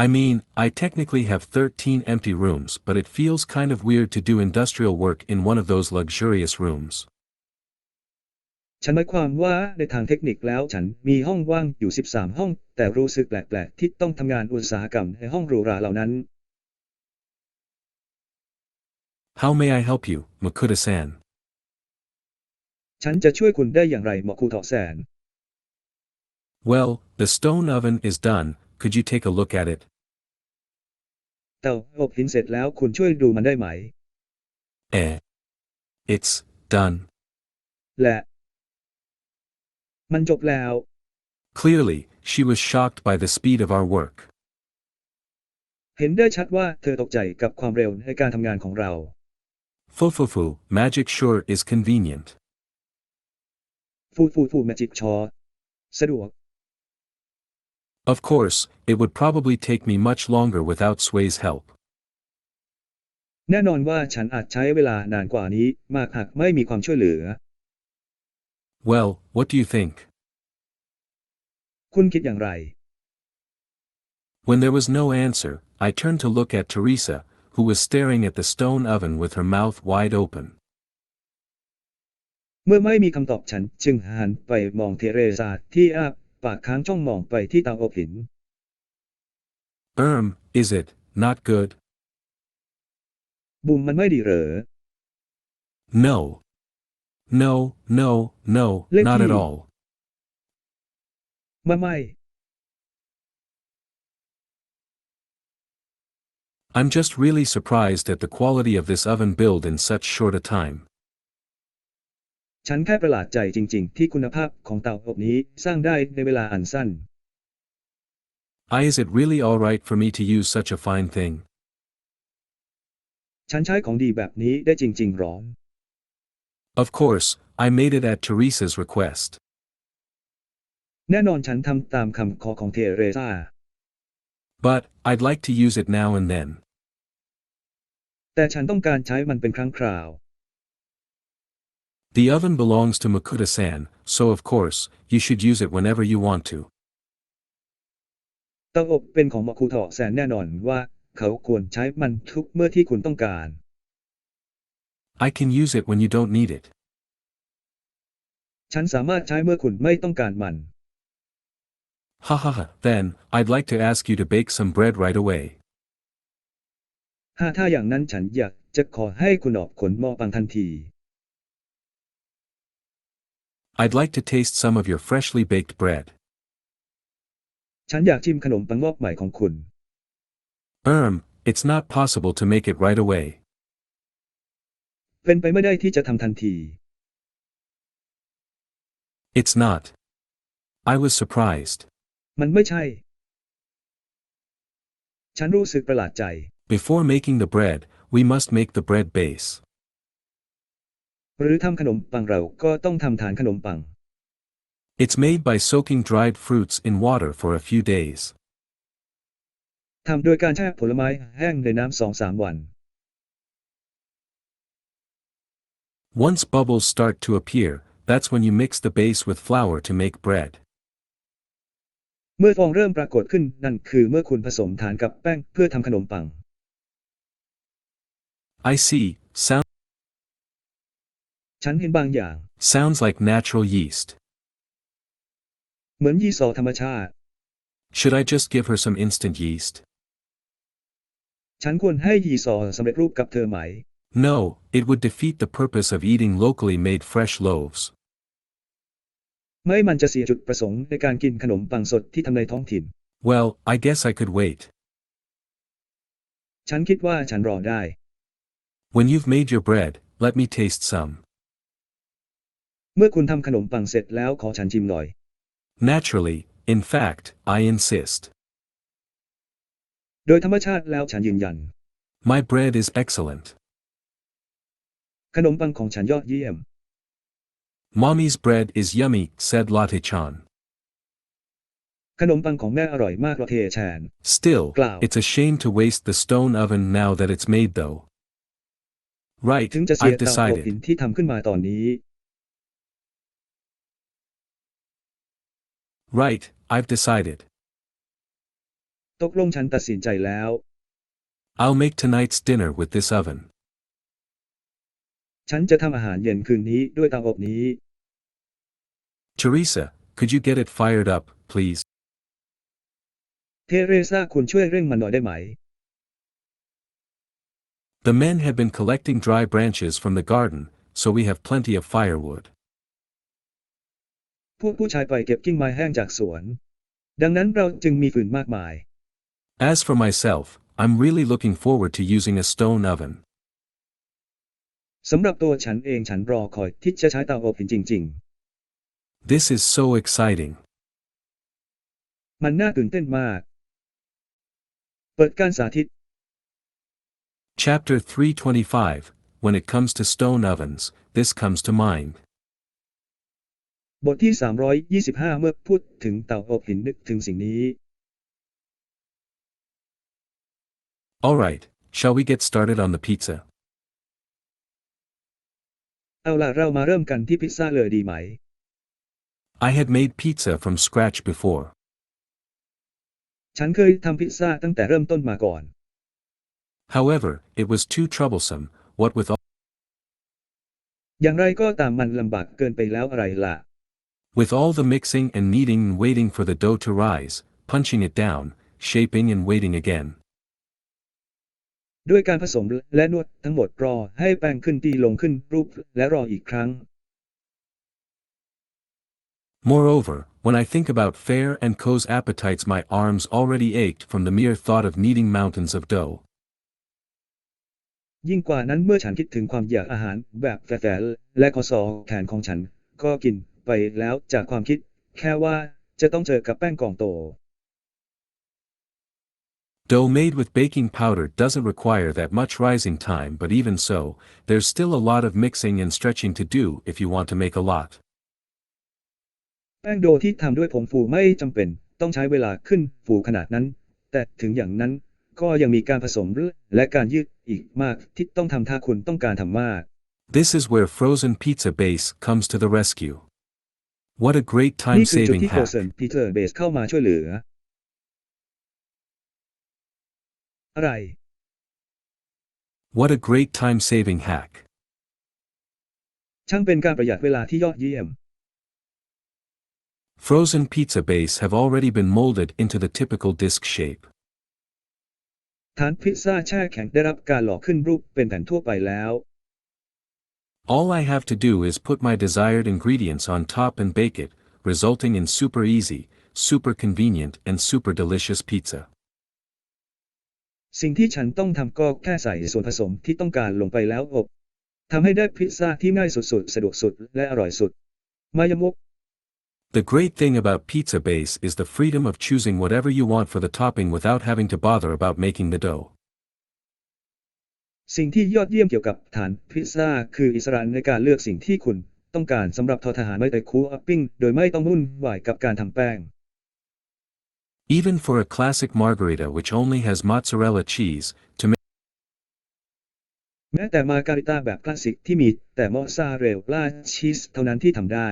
I mean, I technically have 13 empty rooms, but it feels kind of weird to do industrial work in one of those luxurious rooms. ฉันหมายความว่าในทางเทคนิคแล้วฉันมีห้องว่างอยู่13ห้องแต่รู้สึกแปลกๆที่ต้องทำงานอุตสาหกรรมในห้องหรูหราเหล่านั้น How may I help you, Makuta-san? ฉันจะช่วยคุณได้อย่างไรหมอครูทอแสน Well, the stone oven is done, could you take a look at it? เตาอบหินเสร็จแล้วคุณช่วยดูมันได้ไหม It's done. และมันจบแล้ว Clearly, she was shocked by the speed of our work. เห็นได้ชัดว่าเธอตกใจกับความเร็วในการทำงานของเรา Fufufu, magic sure is convenient. ฟูแมจิกชอสะดวก Of course, it would probably take me much longer without Sway's help. แน่นอนว่าฉันอาจใช้เวลานานกว่านี้มากหากไม่มีความช่วยเหลือ Well, what do you think? คุณคิดอย่างไร When there was no answer, I turned to look at Teresa, who was staring at the stone oven with her mouth wide open. เมื่อไม่มีคำตอบฉันจึงหันไปมองเทเรซาที่อ้าปากค้างจ้องมองไปที่เตาอบหิน Is it not good? บุมมันไม่ดีเหรอ No. No, no, no, not at all. ไม่ I'm just really surprised at the quality of this oven build in such short a time. ฉันแค่ประหลาดใจจริงๆที่คุณภาพของเตาอบนี้สร้างได้ในเวลาอันสั้น Is it really alright for me to use such a fine thing? ฉันใช้ของดีแบบนี้ได้จริงๆหรอ Of course, I made it at Teresa's request. แน่นอนฉันทำตามคำขอของเทเรซา But, I'd like to use it now and then. แต่ฉันต้องการใช้มันเป็นครั้งคราว The oven belongs to Makuta-san, so of course, you should use it whenever you want to. เตาอบเป็นของมอคูทอแสนแน่นอนว่าเขาควรใช้มันทุกเมื่อที่คุณต้องการ I can use it when you don't need it. ฉันสามารถใช้เมื่อคุณไม่ต้องการมัน Hahaha, then, I'd like to ask you to bake some bread right away. ถ้าอย่างนั้นฉันอยากจะขอให้คุณออกขนหม้อปังทันที I'd like to taste some of your freshly baked bread. ฉันอยากชิมขนมปังงอกใหม่ของคุณ It's not possible to make it right away. เป็นไปไม่ได้ที่จะทำทันที It's not. I was surprised. มันไม่ใช่ ฉันรู้สึกประหลาดใจ Before making the bread, we must make the bread base. หรือทำขนมปังเราก็ต้องทำฐานขนมปัง It's made by soaking dried fruits in water for a few days. ทำโดยการแช่ผลไม้แห้งในน้ำ 2-3 วัน Once bubbles start to appear, that's when you mix the base with flour to make bread. เมื่อฟองเริ่มปรากฏขึ้นนั่นคือเมื่อคุณผสมฐานกับแป้งเพื่อทำขนมปัง I see, sounds ฉันเห็นบางอย่าง like natural yeast. เหมือนยีสต์ธรรมชาติ Should I just give her some instant yeast? ฉันควรให้ยีสต์สำเร็จรูปกับเธอไหม No, it would defeat the purpose of eating locally made fresh loaves. ไม่มันจะเสียจุดประสงค์ในการกินขนมปังสดที่ทำในท้องถิ่น Well, I guess I could wait. ฉันคิดว่าฉันรอได้ When you've made your bread, let me taste some. เมื่อคุณทำขนมปังเสร็จแล้วขอฉันชิมหน่อย Naturally, in fact, I insist. โดยธรรมชาติแล้วฉันยืนยัน My bread is excellent. ขนมปังของฉันยอดเยี่ยม Mommy's bread is yummy, said Latte-chan. ขนมปังของแม่อร่อยมากเทแชน Still, Cloud. it's a shame to waste the stone oven now that it's made though. Right, ถึงจะเสีย I've เตาอบหิน decided. ที่ทำขึ้นมาตอนนี้ Right, I've decided. ตกลงฉันตัดสินใจแล้ว I'll make tonight's dinner with this oven. ฉันจะทำอาหารเย็นคืนนี้ด้วยเตาอบนี้ Teresa, could you get it fired up, please? เทเรซาคุณช่วยเร่งมันหน่อยได้ไหม The men had been collecting dry branches from the garden, so we have plenty of firewood. พวกผู้ชายไปเก็บกิ่งไม้แห้งจากสวน ดังนั้นเราจึงมีฟืนมากมาย As for myself, I'm really looking forward to using a stone oven. สำหรับตัวฉันเองฉันรอคอยที่จะใช้เตาอบหินจริง This is so exciting. ๆ มันน่าตื่นเต้นมาก เปิดการสาธิต Chapter 325. When it comes to stone ovens, this comes to mind. บทที่ 325 เมื่อพูดถึงเตาอบหินนึกถึงสิ่งนี้ Alright, shall we get started on the pizza? เอาล่ะเรามาเริ่มกันที่พิซซ่าเลยดีไหม I had made pizza from scratch before. ฉันเคยทำพิซซ่าตั้งแต่เริ่มต้นมาก่อน However, it was too troublesome, what with all อย่างไรก็ตามมันลำบากเกินไปแล้วอะไรล่ะ the mixing and kneading and waiting for the dough to rise, punching it down, shaping and waiting again. ด้วยการผสมและนวดทั้งหมดรอให้แป้งขึ้นตีลงขึ้นรูปและรออีกครั้ง Moreover, when I think about Fair and Co.'s appetites, my arms already ached from the mere thought of kneading mountains of dough. ยิ่งกว่านั้นเมื่อฉันคิดถึงความอยากอาหารแบบแฝงและคอซอแขนของฉันก็กินไปแล้วจากความคิดแค่ว่าจะต้องเจอกับแป้งกองโต Dough made with baking powder doesn't require that much rising time, but even so, there's still a lot of mixing and stretching to do if you want to make a lot. แป้งโดที่ทำด้วยผงฟูไม่จำเป็นต้องใช้เวลาขึ้นฟูขนาดนั้นแต่ถึงอย่างนั้นก็ยังมีการผสมและการยืดอีกมากที่ต้องทำถ้าคุณต้องการทำมาก This is where frozen pizza base comes to the rescue. What a great นี่คือจุด time-saving ที่ hack. Frozen Pizza Base เข้ามาช่วยเหลืออะไร What a great time-saving hack. ช่างเป็นการประหยัดเวลาที่ยอดเยี่ยม Frozen pizza base have already been molded into the typical disc shape. ฐานพิซซ่าแช่แข็งได้รับการหล่อขึ้นรูปเป็นแผ่นทั่วไปแล้ว All I have to do is put my desired ingredients on top and bake it, resulting in super easy, super convenient and super delicious pizza. สิ่งที่ฉันต้องทำก็แค่ใส่ส่วนผสมที่ต้องการลงไปแล้วอบทำให้ได้พิซซ่าที่ง่ายสุดๆสะดวกสุดและอร่อยสุดมายมุก The great thing about pizza base is the freedom of choosing whatever you want for the topping without having to bother about making the dough. สิ่งที่ยอดเยี่ยมเกี่ยวกับฐานพิซซ่าคืออิสระในการเลือกสิ่งที่คุณต้องการสำหรับทอดอาหารไม่แต่คั่วปิ้งโดยไม่ต้องวุ่นวายกับการทำแป้ง Even for a classic margarita which only has mozzarella cheese, แม้แต่มาการิตาแบบคลาสสิกที่มีแต่มอสซาเรลล่าชีสเท่านั้นที่ทำได้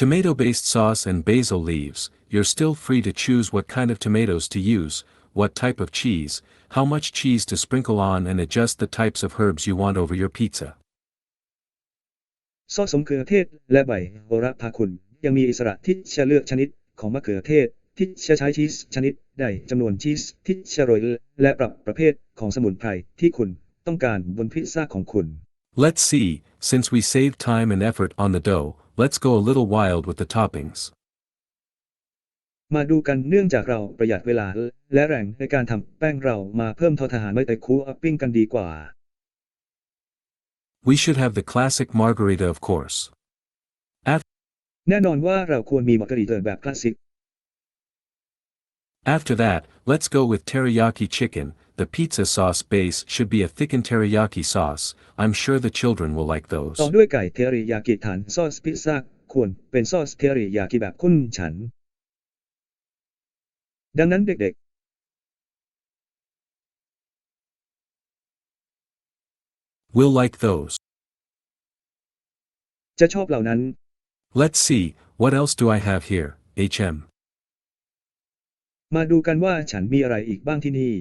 tomato-based sauce and basil leaves, you're still free to choose what kind of tomatoes to use, what type of cheese, how much cheese to sprinkle on and adjust the types of herbs you want over your pizza. ซอสมะเขือเทศและใบโหระพาคุณยังมีอิสระที่จะเลือกชนิดของมะเขือเทศที่จะใช้ชีสชนิดใดจำนวนชีสที่จะโรยและปรับประเภทของสมุนไพรที่คุณต้องการบนพิซซ่าของคุณ Let's see, since we saved time and effort on the dough, let's go a little wild with the toppings. มาดูกันเนื่องจากเราประหยัดเวลาและแรงในการทำแป้งเรามาเพิ่มทอดอาหารไว้แต่คูอัพปิ้งกันดีกว่า We should have the classic margarita of course. แน่นอนว่าเราควรมีมาการิตาแบบคลาสสิก After that, let's go with teriyaki chicken. The pizza sauce base should be a thickened teriyaki sauce. I'm sure the children will like those. ต่อด้วยไก่เทริยากิฐานซอสพิซซ่าควรเป็นซอสเทริยากิแบบข้นฉันดังนั้นเด็ก We'll like those. ๆจะชอบเหล่านั้น Let's see, what else do I have here, HM? มาดูกันว่าฉันมีอะไรอีกบ้างที่นี่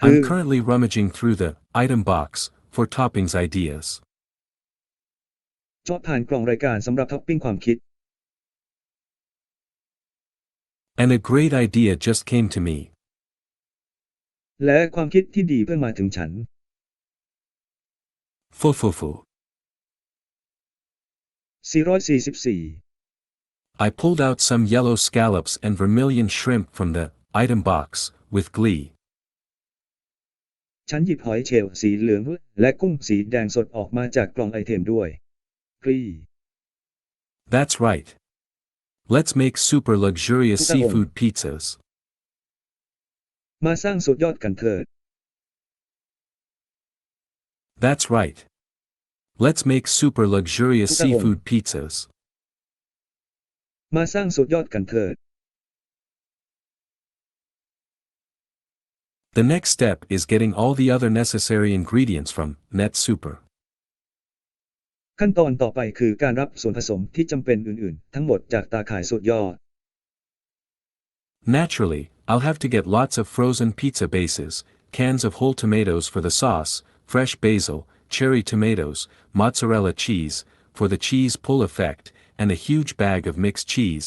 I'm currently rummaging through the item box for toppings ideas. ชอบผ่านกล่องรายการสำหรับท็อปปิ้งความคิด And a great idea just came to me. และความคิดที่ดีเพิ่งมาถึงฉัน Fufufu. 444 I pulled out some yellow scallops and vermilion shrimp from the item box with glee. ฉันหยิบหอยเชลล์สีเหลืองและกุ้งสีแดงสดออกมาจากกล่องไอเทมด้วยกรี That's right. Let's make super luxurious seafood pizzas. มาสร้างสุดยอดกันเถิด That's right. Let's make super luxurious seafood pizzas. มาสร้างสุดยอดกันเถิด The next step is getting all the other necessary ingredients from Net Super. ขั้นตอนต่อไปคือการรับส่วนผสมที่จำเป็นอื่นๆทั้งหมดจากตาข่ายสุดยอด Naturally, I'll have to get lots of frozen pizza bases, cans of whole tomatoes for the sauce, fresh basil, cherry tomatoes, mozzarella cheese, for the cheese pull effect, and a huge bag of mixed cheese.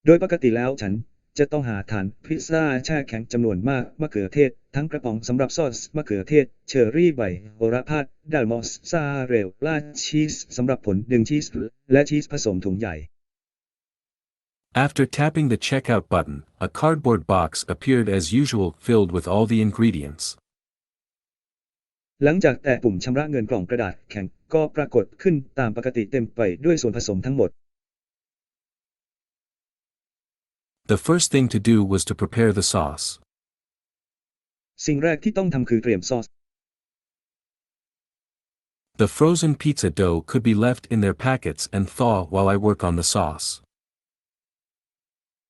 โดยปกติแล้วฉันจะต้องหาฐานพิซซ่าแช่แข็งจำนวนมากมะเขือเทศทั้งกระป๋องสำหรับซอสมะเขือเทศเชอร์รี่ใบโหระพาดัลมอสซาเรลล่าชีสสำหรับผลดึงชีสและชีสผสมถุงใหญ่ After tapping the checkout button, a cardboard box appeared as usual filled with all the ingredients. หลังจากแตะปุ่มชำระเงินกล่องกระดาษแข็งก็ปรากฏขึ้นตามปกติเต็มไปด้วยส่วนผสมทั้งหมด The first thing to do was to prepare the sauce. สิ่งแรกที่ต้องทำคือเตรียมซอส The frozen pizza dough could be left in their packets and thaw while I work on the sauce.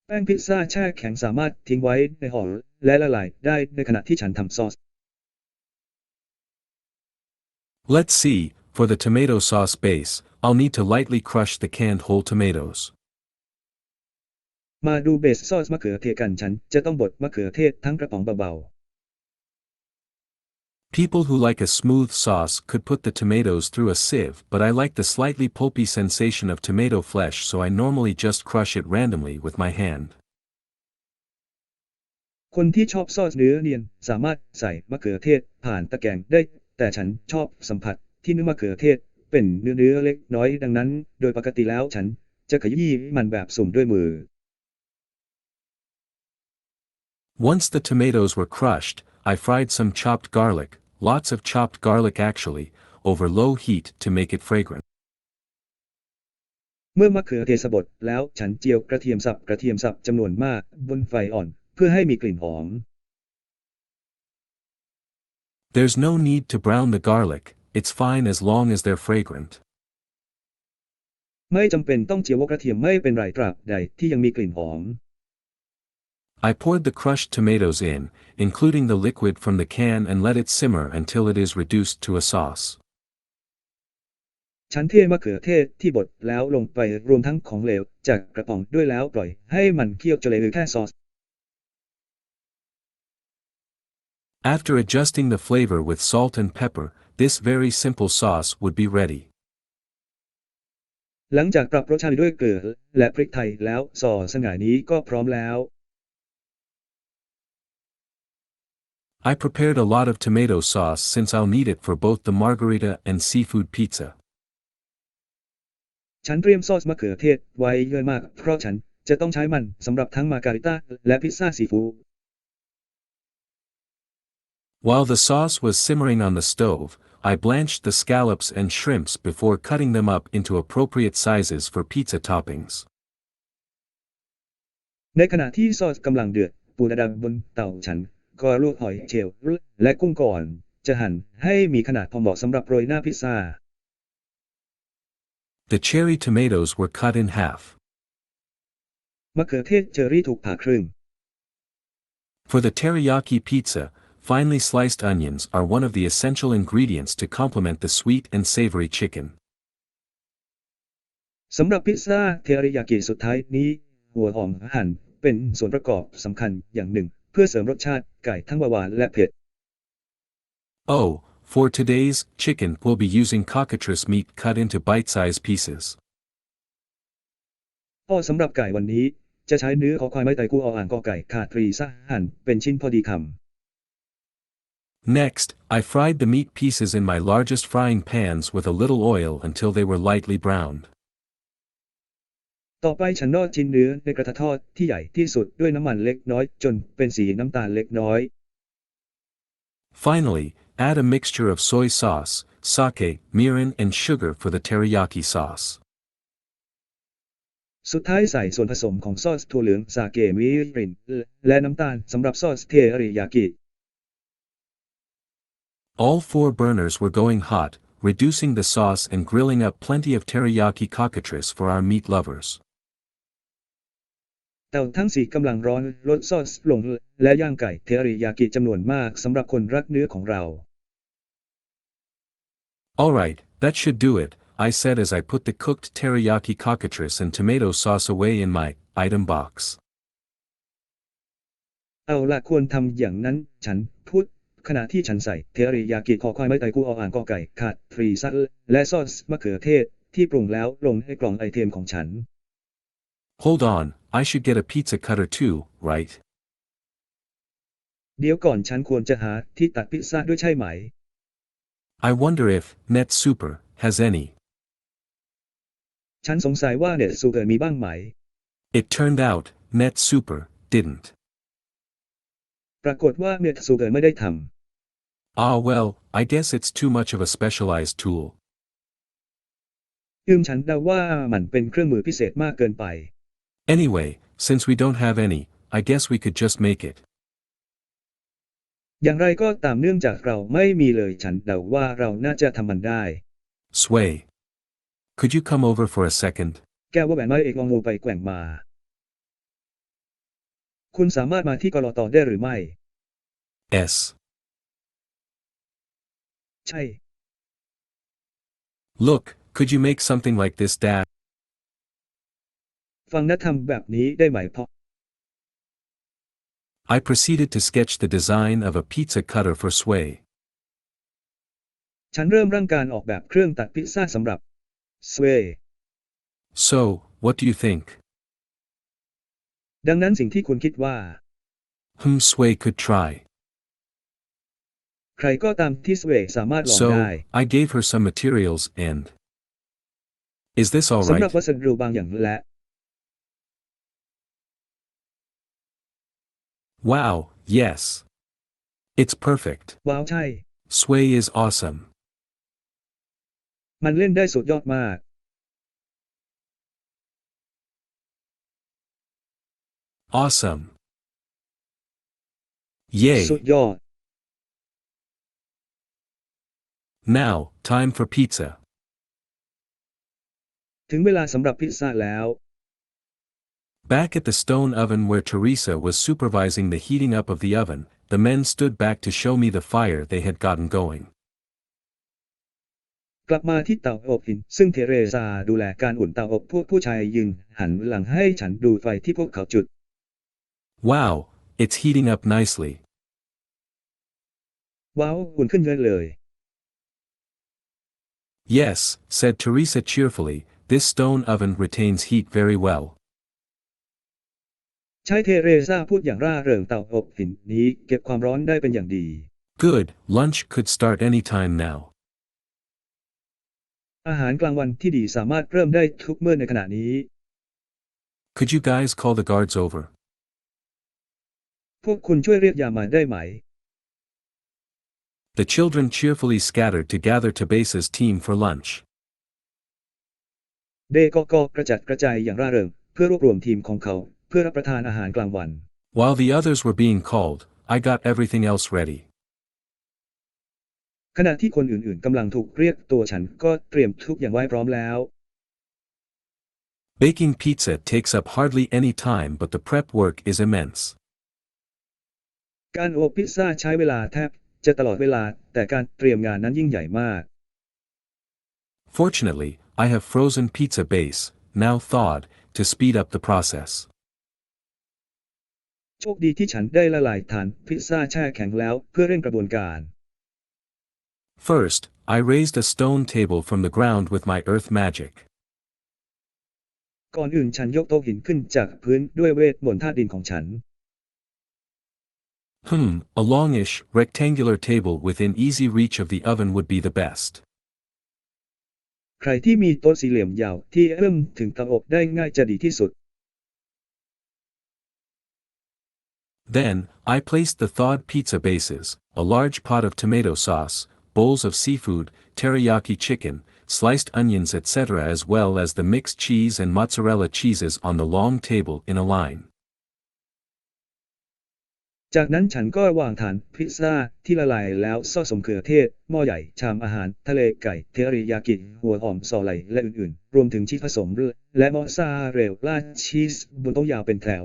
แป้งพิซซ่าแช่แข็งสามารถทิ้งไว้ในห่อและละลายได้ในขณะที่ฉันทำซอส Let's see, for the tomato sauce base, I'll need to lightly crush the canned whole tomatoes. มาดูเบสซอสมะเขือเทศกันฉันจะต้องบดมะเขือเทศทั้งกระป๋องเบา People who like a smooth sauce could put the tomatoes through a sieve, but I like the slightly pulpy sensation of tomato flesh, so I normally just crush it randomly with my hand. ๆคนที่ชอบซอสเนื้อเนียนสามารถใส่มะเขือเทศผ่านตะแกรงได้แต่ฉันชอบสัมผัสที่เนื้อมะเขือเทศเป็นเนื้อเล็กน้อยดังนั้นโดยปกติแล้วฉันจะขยี้มันแบบสุ่มด้วยมือ Once the tomatoes were crushed, I fried some chopped garlic, lots of chopped garlic actually, over low heat to make it fragrant. เมื่อมะเขือเทศบดแล้วฉันเจียวกระเทียมสับจำนวนมากบนไฟอ่อนเพื่อให้มีกลิ่นหอม There's no need to brown the garlic, it's fine as long as they're fragrant. ไม่จำเป็นต้องเจียวกระเทียมไม่เป็นไรตราบใดที่ยังมีกลิ่นหอม I poured the crushed tomatoes in, including the liquid from the can, and let it simmer until it is reduced to a sauce. ฉันเทมะเขือเทศที่บดแล้วลงไปรวมทั้งของเหลวจากกระป๋องด้วยแล้วปล่อยให้มันเคี่ยวจนเหลือแค่ซอส After adjusting the flavor with salt and pepper, this very simple sauce would be ready. หลังจากปรับรสชาติด้วยเกลือและพริกไทยแล้วซอสง่ายนี้ก็พร้อมแล้ว I prepared a lot of tomato sauce since I'll need it for both the margarita and seafood pizza. ฉันเตรียมซอสมะเขือเทศไว้เยอะมากเพราะฉันจะต้องใช้มันสำหรับทั้งมาการิต้าและพิซซ่าซีฟู้ด While the sauce was simmering on the stove, I blanched the scallops and shrimps before cutting them up into appropriate sizes for pizza toppings. ในขณะที่ซอสกำลังเดือดปูดำบนเตาฉันก็ลวกหอยเชลล์และกุ้งก่อนจะหั่นให้มีขนาดพอเหมาะสำหรับโรยหน้าพิซซ่า The cherry tomatoes were cut in half. มะเขือเทศเชอรี่ถูกผ่าครึ่ง For the teriyaki pizza, finely sliced onions are one of the essential ingredients to complement the sweet and savory chicken. สำหรับพิซซ่าเทริยากิสุดท้ายนี้หัวหอมหั่นเป็นส่วนประกอบสำคัญอย่างหนึ่งเพื่อเสริมรสชาติไก่ทั้งหวานและเผ็ด Oh, for today's chicken, we'll be using cockatrice meat cut into bite-sized pieces. สำหรับไก่วันนี้จะใช้เนื้อคอควายไม้ไตกู้ออ่างกอไก่ขาดรีซ่าหั่นเป็นชิ้นพอดีคำ Next, I fried the meat pieces in my largest frying pans with a little oil until they were lightly browned. ต่อไปฉันทอดชิ้นเนื้อในกระทะทอดที่ใหญ่ที่สุดด้วยน้ำมันเล็กน้อยจนเป็นสีน้ำตาลเล็กน้อย Finally, add a mixture of soy sauce, sake, mirin, and sugar for the teriyaki sauce. สุดท้ายใส่ส่วนผสมของซอสถั่วเหลืองซาเกะมิรินและน้ำตาลสำหรับซอสเทริยากิ All 4 burners were going hot, reducing the sauce and grilling up plenty of teriyaki cockatrice for our meat lovers. เตาทั้ง4กำลังร้อนลดซอสลงและย่างไก่เทริยากิจำนวนมากสำหรับคนรักเนื้อของเรา Alright, that should do it, I said as I put the cooked teriyaki cockatrice and tomato sauce away in my item box. เอาละควรทำอย่างนั้นฉันพูดขณะที่ฉันใส่เทริยากิคอควายไม้ไตกู้ออ่างกอไก่ขาดทรีซัสและซอสมะเขือเทศที่ปรุงแล้วลงในกล่องไอเทมของฉัน Hold on, I should get a pizza cutter too, right? เดี๋ยวก่อนฉันควรจะหาที่ตัดพิซซ่าด้วยใช่ไหม I wonder if Net Super has any. ฉันสงสัยว่าเน็ตซูเปอร์มีบ้างไหม It turned out, Net Super didn't. ปรากฏว่าเน็ตซูเปอร์ไม่ได้ทำ Ah well, I guess it's too much of a specialized tool. ฉันเดาว่ามันเป็นเครื่องมือพิเศษมากเกินไป Anyway, since we don't have any, I guess we could just make it. อย่างไรก็ตามเนื่องจากเราไม่มีเลยฉันเดาว่าเราน่าจะทำมันได้ Sway. Could you come over for a second? แก้วว่าแหวนไม้เอกลองงูไปแกว่งมา คุณสามารถมาที่กลตได้หรือไม่ S. ใช่ Look, could you make something like this, Dad? ฟังนะทำแบบนี้ได้ไหมพ่อ I proceeded to sketch the design of a pizza cutter for Sway. ฉันเริ่มร่างการออกแบบเครื่องตัดพิซซ่าสำหรับสเวย์ So, what do you think? ดังนั้นสิ่งที่คุณคิดว่า Sway could try. ใครก็ตามที่สเวย์สามารถลองได้ So, I gave her some materials and... Is this สำหรับ alright? วัสดุบางอย่างและ Wow, yes. It's perfect. ว้าวใช่ Sway is awesome. มันเล่นได้สุดยอดมาก Awesome. Yay. สุดยอด Now, time for pizza. ถึงเวลาสำหรับพิซซ่าแล้ว Back at the stone oven where Teresa was supervising the heating up of the oven, the men stood back to show me the fire they had gotten going. กลับมาที่เตาอบหินซึ่งเทเรซาดูแลการอุ่นเตาอบพวกผู้ชายยืนหันหลังให้ฉันดูไฟที่พวกเขาจุด Wow, it's heating up nicely. ว้าวอุ่นขึ้นเยอะเลย Yes, said Teresa cheerfully, this stone oven retains heat very well. ใช้เทเรซาพูดอย่างร่าเริงเตาอบหินนี้เก็บความร้อนได้เป็นอย่างดี Good, lunch could start any time now. อาหารกลางวันที่ดีสามารถเริ่มได้ทุกเมื่อในขณะนี้ Could you guys call the guards over? พวกคุณช่วยเรียกยามมาได้ไหม The children cheerfully scattered to gather Teresa's team for lunch. เด็กก็กระจัดกระจายอย่างร่าเริงเพื่อรวบรวมทีมของเขาเพื่อรับประทานอาหารกลางวัน While the others were being called, I got everything else ready. ขณะที่คนอื่นๆกำลังถูกเรียกตัวฉันก็เตรียมทุกอย่างไว้พร้อมแล้ว Baking pizza takes up hardly any time, but the prep work is immense. การอบพิซซ่าใช้เวลาแทบจะตลอดเวลาแต่การเตรียมงานนั้นยิ่งใหญ่มาก Fortunately, I have frozen pizza base, now thawed, to speed up the process. โชคดีที่ฉันได้ละลายฐานพิซซ่าแช่แข็งแล้วเพื่อเร่งกระบวนการ First, I raised a stone table from the ground with my earth magic. ก่อนอื่นฉันยกโต๊ะหินขึ้นจากพื้นด้วยเวทมนต์ธาตุดินของฉัน A longish, rectangular table within easy reach of the oven would be the best. ใครที่มีโต๊ะสี่เหลี่ยมยาวที่เอื้อมถึงเตาอบได้ง่ายจะดีที่สุด Then, I placed the thawed pizza bases, a large pot of tomato sauce, bowls of seafood, teriyaki chicken, sliced onions etc. as well as the mixed cheese and mozzarella cheeses on the long table in a line. จากนั้นฉันก็วางฐานพิซซ่าที่ละลายแล้วซอสมะเขือเทศหม้อใหญ่ชามอาหารทะเลไก่เทริยากิหัวหอมซอไลและอื่นๆรวมถึงชีสผสมและมอสซาเรลล่าชีสบนโต๊ะยาวเป็นแถว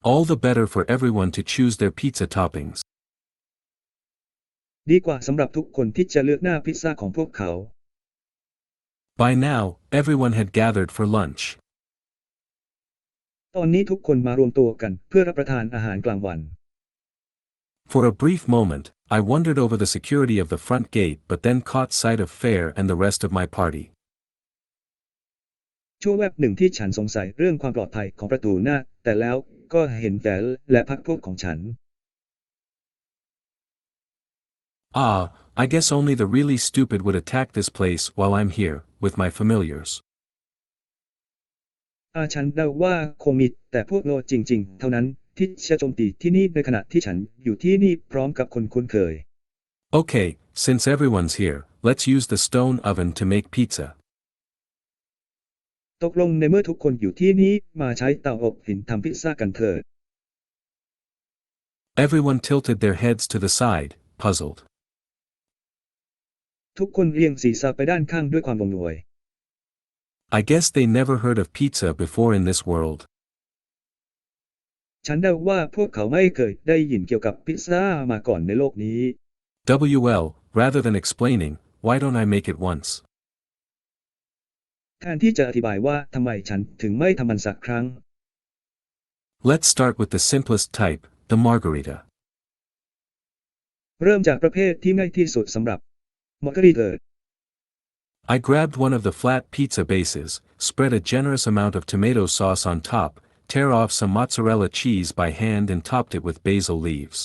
All the better for everyone to choose their pizza toppings. ดีกว่าสำหรับทุกคนที่จะเลือกหน้าพิซซ่าของพวกเขา By now, everyone had gathered for lunch. ตอนนี้ทุกคนมารวมตัวกันเพื่อรับประทานอาหารกลางวัน For a brief moment, I wondered over the security of the front gate but then caught sight of Fair and the rest of my party. ชั่วแวบหนึ่งที่ฉันสงสัยเรื่องความปลอดภัยของประตูหน้าแต่แล้วก็เห็นแฟลและพรรคพวกของฉัน I guess only the really stupid would attack this place while I'm here, with my familiars. ฉันเดาว่าคงมีแต่พวกโง่จริงๆเท่านั้นที่จะโจมตีที่นี่ในขณะที่ฉันอยู่ที่นี่พร้อมกับคนคุ้นเคย Okay, since everyone's here, let's use the stone oven to make pizza. ตกลงในเมื่อทุกคนอยู่ที่นี้มาใช้เตาอบหินทำพิซซ่ากันเถิด Everyone tilted their heads to the side, puzzled. ทุกคนเอียงศีรษะไปด้านข้างด้วยความงงงวย I guess they never heard of pizza before in this world. ฉันเดาว่าพวกเขาไม่เคยได้ยินเกี่ยวกับพิซซ่ามาก่อนในโลกนี้ Well, rather than explaining, why don't I make it once? แทนที่จะอธิบายว่าทำไมฉันถึงไม่ทำมันสักครั้ง Let's start with the simplest type, the margarita. เริ่มจากประเภทที่ง่ายที่สุดสำหรับมาร์การิตา I grabbed one of the flat pizza bases, spread a generous amount of tomato sauce on top, tear off some mozzarella cheese by hand and topped it with basil leaves.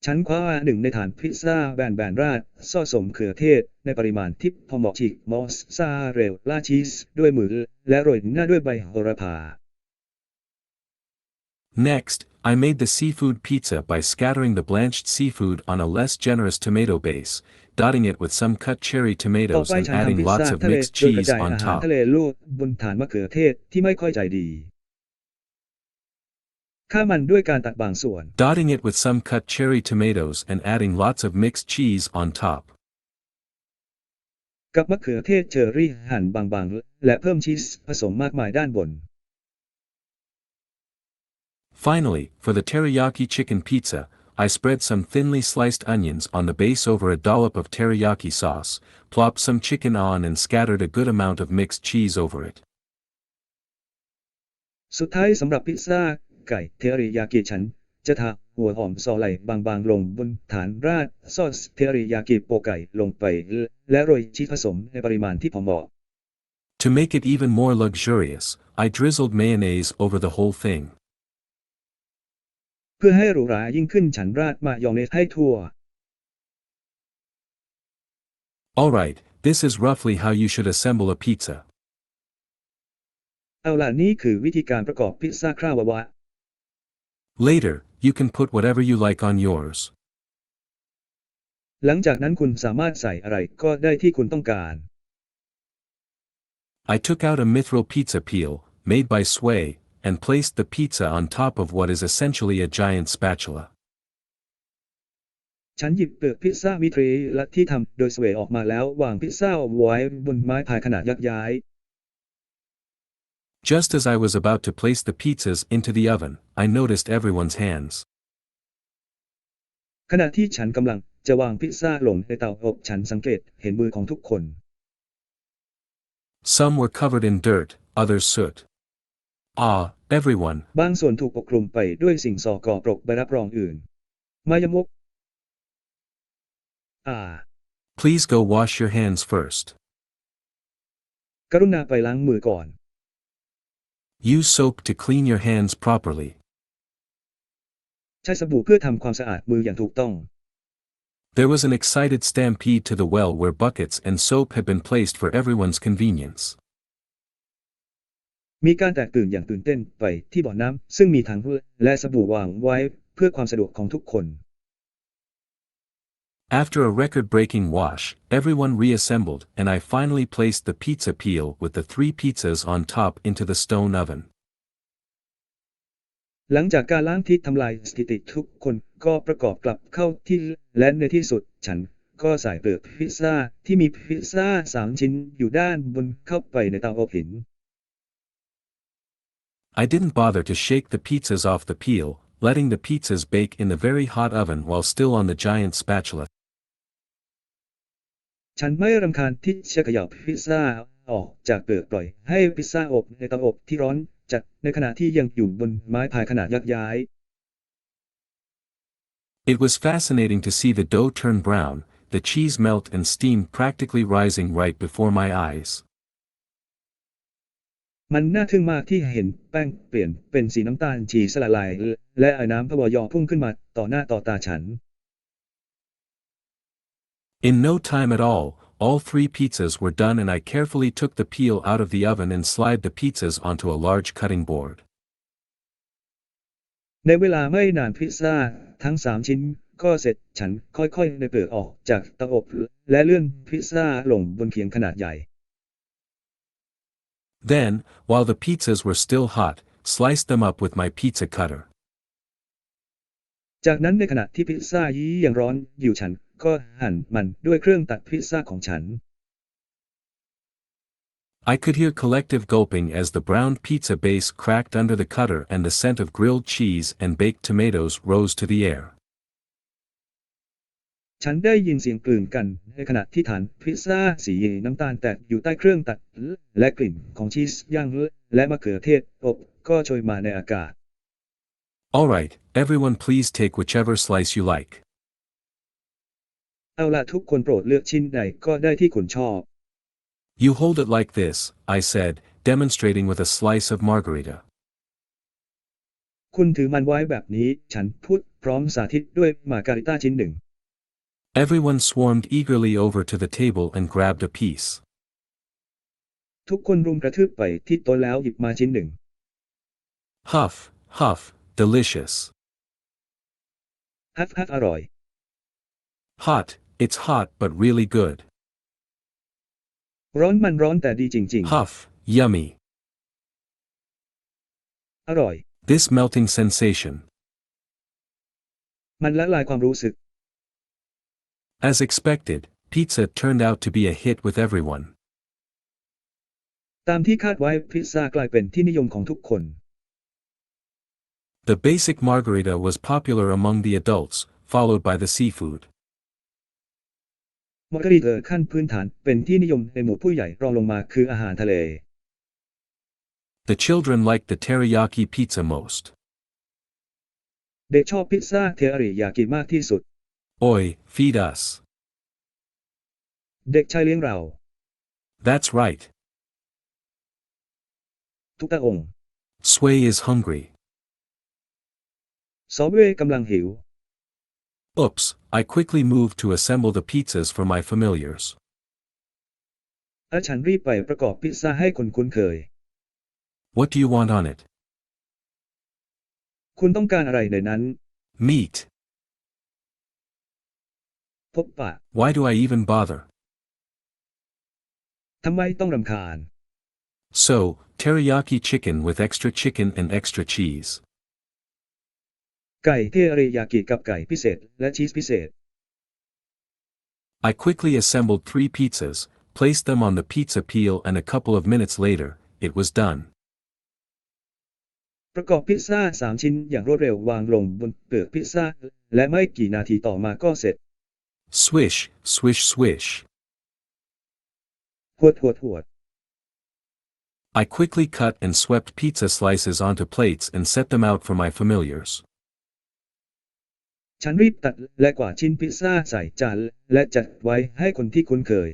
ฉันคว้าหนึ่งในฐานพิซซ่าแบนๆราดซอสมะเขือเทศในปริมาณที่พอเหมาะฉีกมอสซาเรลล่าชีสด้วยมือและโรยหน้าด้วยใบโหระพา Next, I made the seafood pizza by scattering the blanched seafood on a less generous tomato base, dotting it with some cut cherry ต่อ tomatoes ไป and ฉัน adding ทำพิซ lots ซ่า of ทะเล mixed โดยกระ cheese จาย on อาหาร top. ทะเลลูดบนฐานมะเขือเทศที่ไม่ค่อยใจดีฆ่ามันด้วยการตัดบางส่วน Dotting it with some cut cherry tomatoes and adding lots of mixed cheese on top. กับมะเขือเทศเชอร์รี่หั่นบางๆและเพิ่มชีสผสมมากมายด้านบน Finally, for the teriyaki chicken pizza, I spread some thinly sliced onions on the base over a dollop of teriyaki sauce, plopped some chicken on and scattered a good amount of mixed cheese over it. สุดท้ายสำหรับพิซซ่าไก่เทริยากิฉันจะทาหัวหอมซอยบางๆลงบนฐานราดซอสเทริยากิโปะไก่ลงไปและโรยชีสผสมในปริมาณที่พอเหมาะ To make it even more luxurious, I drizzled mayonnaise over the whole thing. เพื่อให้หรูหรายิ่งขึ้นฉันราดมายองเนสให้ทั่ว Alright, this is roughly how you should assemble a pizza. เอาล่ะนี่คือวิธีการประกอบพิซซ่าคร่าวๆ Later, you can put whatever you like on yours. หลังจากนั้นคุณสามารถใส่อะไรก็ได้ที่คุณต้องการ I took out a mithril pizza peel, made by Sway, and placed the pizza on top of what is essentially a giant spatula. ฉันหยิบเปลือกพิซซ่ามิตรีและที่ทำโดยสเวย์ออกมาแล้ววางพิซซ่าไว้บนไม้พายขนาดยักษ์ย้าย Just as I was about to place the pizzas into the oven, I noticed everyone's hands. ขณะที่ฉันกำลังจะวางพิซซ่าลงในเตาอบฉันสังเกตเห็นมือของทุกคน Some were covered in dirt, others soot. Ah, everyone. บางส่วนถูกปกคลุมไปด้วยสิ่งสกปรกใบรับรองอื่น มายมก Please go wash your hands first. กรุณาไปล้างมือก่อน Use soap to clean your hands properly. ใช้สบู่เพื่อทำความสะอาดมืออย่างถูกต้อง There was an excited stampede to the well where buckets and soap had been placed for everyone's convenience. มีการแตกตื่นอย่างตื่นเต้นไปที่บ่อน้ำซึ่งมีถังและสบู่วางไว้เพื่อความสะดวกของทุกคน After a record-breaking wash, everyone reassembled and I finally placed the pizza peel with the 3 pizzas on top into the stone oven. หลังจากการล้างที่ทำลายสถิติทุกคนก็ประกอบกลับเข้าที่และในที่สุดฉันก็ใส่เปลือกพิซซ่าที่มีพิซซ่า3 ชิ้นอยู่ด้านบนเข้าไปในเตาอบหิน I didn't bother to shake the pizzas off the peel, letting the pizzas bake in the very hot oven while still on the giant spatula. ฉันไม่รำคาญที่จะเขย่าพิซซ่าออกจากเปลือกปล่อยให้พิซซ่าอบในเตาอบที่ร้อนจัดในขณะที่ยังอยู่บนไม้พายขนาดยักษ์ย้าย It was fascinating to see the dough turn brown, the cheese melt and steam practically rising right before my eyes. มันน่าทึ่งมากที่เห็นแป้งเปลี่ยนเป็นสีน้ำตาลชีสละลายและไอ้น้ำพะวอยอพุ่งขึ้นมาต่อหน้าต่อตาฉัน In no time at all 3 pizzas were done and I carefully took the peel out of the oven and slid the pizzas onto a large cutting board. ในเวลาไม่นานพิซซ่าทั้ง3 ชิ้นก็เสร็จฉันค่อยๆในเปลือกออกจากเตาอบและเลื่อนพิซซ่าลงบนเขียงขนาดใหญ่ Then, while the pizzas were still hot, sliced them up with my pizza cutter. จากนั้นในขณะที่พิซซ่ายังร้อนอยู่ฉันก็หั่นมันด้วยเครื่องตัดพิซซ่าของฉัน I could hear collective gulping as the browned pizza base cracked under the cutter and the scent of grilled cheese and baked tomatoes rose to the air. ฉันได้ยินเสียงกลืนกันในขณะที่ฐานพิซซ่าสีน้ำตาลแตกอยู่ใต้เครื่องตัดและกลิ่นของชีสย่างและมะเขือเทศอบก็โชยมาในอากาศ Alright, everyone please take whichever slice you like. เอาล่ะทุกคนโปรดเลือกชิ้นใดก็ได้ที่คุณชอบ You hold it like this, I said, demonstrating with a slice of margarita. คุณถือมันไว้แบบนี้ฉันพูดพร้อมสาธิตด้วยมาการิต้าชิ้นหนึ่ง Everyone swarmed eagerly over to the table and grabbed a piece. ทุกคนรุมกระทืบไปที่โต๊ะแล้วหยิบมาชิ้นหนึ่ง Huff, huff, delicious. ฮัฟฮัฟอร่อย Hot, it's hot but really good. ร้อนมันร้อนแต่ดีจริง Huff, yummy. ๆอร่อย This melting sensation. มันละลายความรู้สึก As expected, pizza turned out to be a hit with everyone. ตามที่คาดไว้พิซซ่ากลายเป็นที่นิยมของทุกคน The basic margarita was popular among the adults, followed by the seafood. มาร์การิตขั้นพื้นฐานเป็นที่นิยมในหมู่ผู้ใหญ่รองลงมาคืออาหารทะเล The children liked the teriyaki pizza most. เด็กชอบพิซซ่าเทอริยากิมากที่สุด Oi, feed us. เด็กชายเลี้ยงเรา That's right. ทุกตาองค์ Sway is hungry. ซอเวกำลังหิว Oops, I quickly moved to assemble the pizzas for my familiars. ฉันรีบไปประกอบพิซซ่าให้คนคุ้นเคย What do you want on it? คุณต้องการอะไรในนั้น Meat. พบปะ Why do I even bother? ทำไมต้องรำคาญ So, teriyaki chicken with extra chicken and extra cheese. ไก่เทอริยากิกับไก่พิเศษและชีสพิเศษ I quickly assembled 3 pizzas, placed them on the pizza peel, and a couple of minutes later, it was done. ประกอบพิซซ่า3ชิ้นอย่างรวดเร็ววางลงบนเปลือกพิซซ่าและไม่กี่นาทีต่อมาก็เสร็จ Swish, swish, swish. หวดหวดหวด I quickly cut and swept pizza slices onto plates and set them out for my familiars. ฉันรีบตัดและกวาดชิ้นพิซซ่าใส่จานและจัดไว้ให้คนที่คุ้นเคย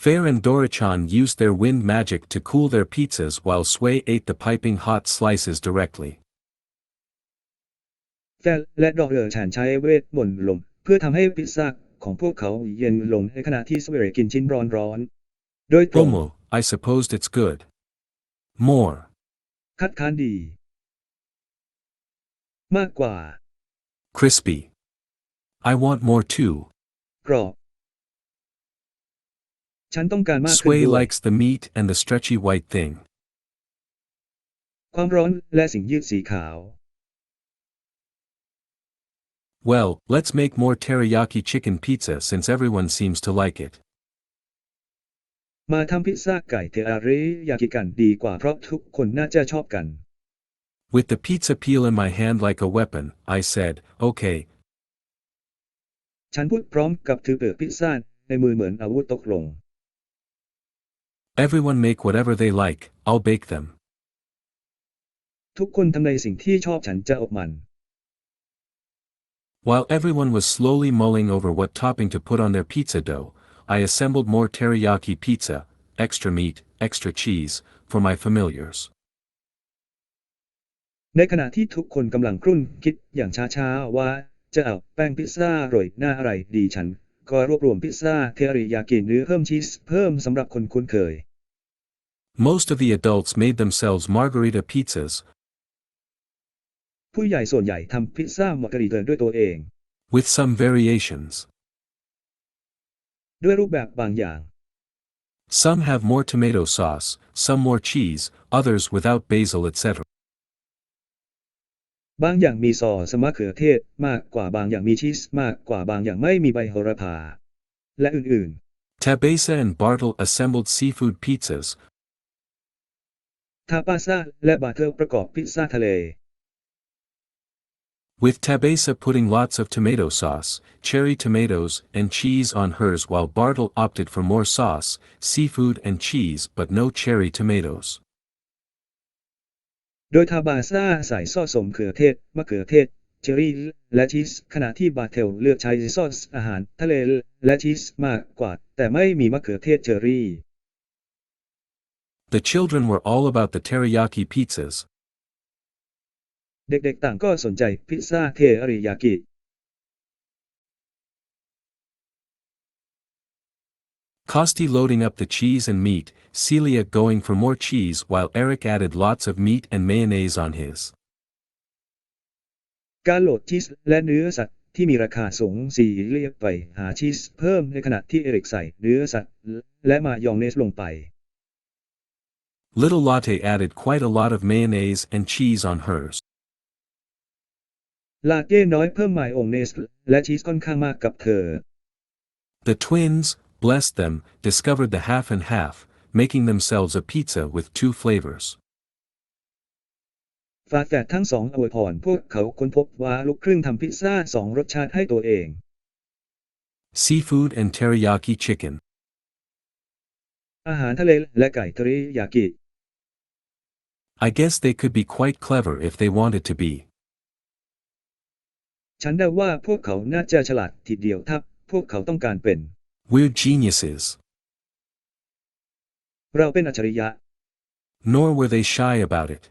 Fair and Dorichan used their wind magic to cool their pizzas while Sway ate the piping hot slices directly. แฟร์และดอกเรือฉันใช้เวทมนต์ลมเพื่อทำให้พิซซ่าของพวกเขาเย็นลงในขณะที่สเวรกินชิ้นร้อนๆโดยตรง Promo, I supposed it's good. More. คัดค้านดีมากกว่า Crispy. I want more too. กรอบฉันต้องการมากขึ้น Sway ด้วย likes the meat and the stretchy white thing. ความร้อนและสิ่งยืดสีขาว Well, let's make more teriyaki chicken pizza since everyone seems to like it. มาทำพิซซ่าไก่เทอาริยากิกันดีกว่าเพราะทุกคนน่าจะชอบกัน With the pizza peel in my hand like a weapon, I said, okay. ฉันพูดพร้อมกับถือเปลือกพิซซ่าในมือเหมือนอาวุธตกลง Everyone make whatever they like, I'll bake them. ทุกคนทำในสิ่งที่ชอบฉันจะอบมัน While everyone was slowly mulling over what topping to put on their pizza dough, I assembled more teriyaki pizza, extra meat, extra cheese, for my familiars. ในขณะที่ทุกคนกำลังครุ่นคิดอย่างช้าๆว่าจะเอาแป้งพิซซ่าโรยหน้าอะไรดีฉันก็รวบรวมพิซซ่าเทอริยากิเนื้อเพิ่มชีสเพิ่มสำหรับคนคุ้นเคย Most of the adults made themselves margarita pizzas, ผู้ใหญ่ส่วนใหญ่ทำพิซซ่ามาร์การิตาด้วยตัวเอง with some variations. ด้วยรูปแบบบางอย่าง Some have more tomato sauce, some more cheese, others without basil, etc. บางอย่างมีซอสมะเขือเทศมากกว่าบางอย่างมีชีสมากกว่าบางอย่างไม่มีใบโหระพาและอื่น Teresa and Bartle assembled seafood pizzas, ๆทาปาซ่าและบาเทอร์ประกอบพิซซ่าทะเล with Teresa putting lots of tomato sauce, cherry tomatoes, and cheese on hers, while Bartle opted for more sauce, seafood and cheese but no cherry tomatoes. โดยทาบาซ่าใส่ซอสมะเขือเทศเชอร์รี่และชีสขณะที่บาเทลเลือกใช้ซอสอาหารทะเลและชีสมากกว่าแต่ไม่มีมะเขือเทศเชอร์รี่ The children were all about the teriyaki pizzas. เด็กๆต่างก็สนใจพิซซ่าเทอริยากิ Kosti loading up the cheese and meat, Celia going for more cheese while Eric added lots of meat and mayonnaise on his. การโหลดชีสและเนื้อสัตว์ที่มีราคาสูงซีเรียกไปหาชีสเพิ่มในขณะที่เอริกใส่เนื้อสัตว์และมายองเนสลงไป Little Latte added quite a lot of mayonnaise and cheese on hers. ลาเต้น้อยเพิ่มมายองเนสและชีสค่อนข้างมากกับเธอ The twins, bless them, discovered the half and half, making themselves a pizza with two flavors. ฝาแฝดทั้งสองอวยพรพวกเขาค้นพบว่าลูกครึ่งทำพิซซ่าสองรสชาติให้ตัวเอง Seafood and teriyaki chicken. อาหารทะเลและไก่เทริยากิ I guess they could be quite clever if they wanted to be. ฉันเดาว่าพวกเขาน่าจะฉลาดทีเดียวถ้าพวกเขาต้องการเป็น We're geniuses. เราเป็นอัจฉริยะ Nor were they shy about it.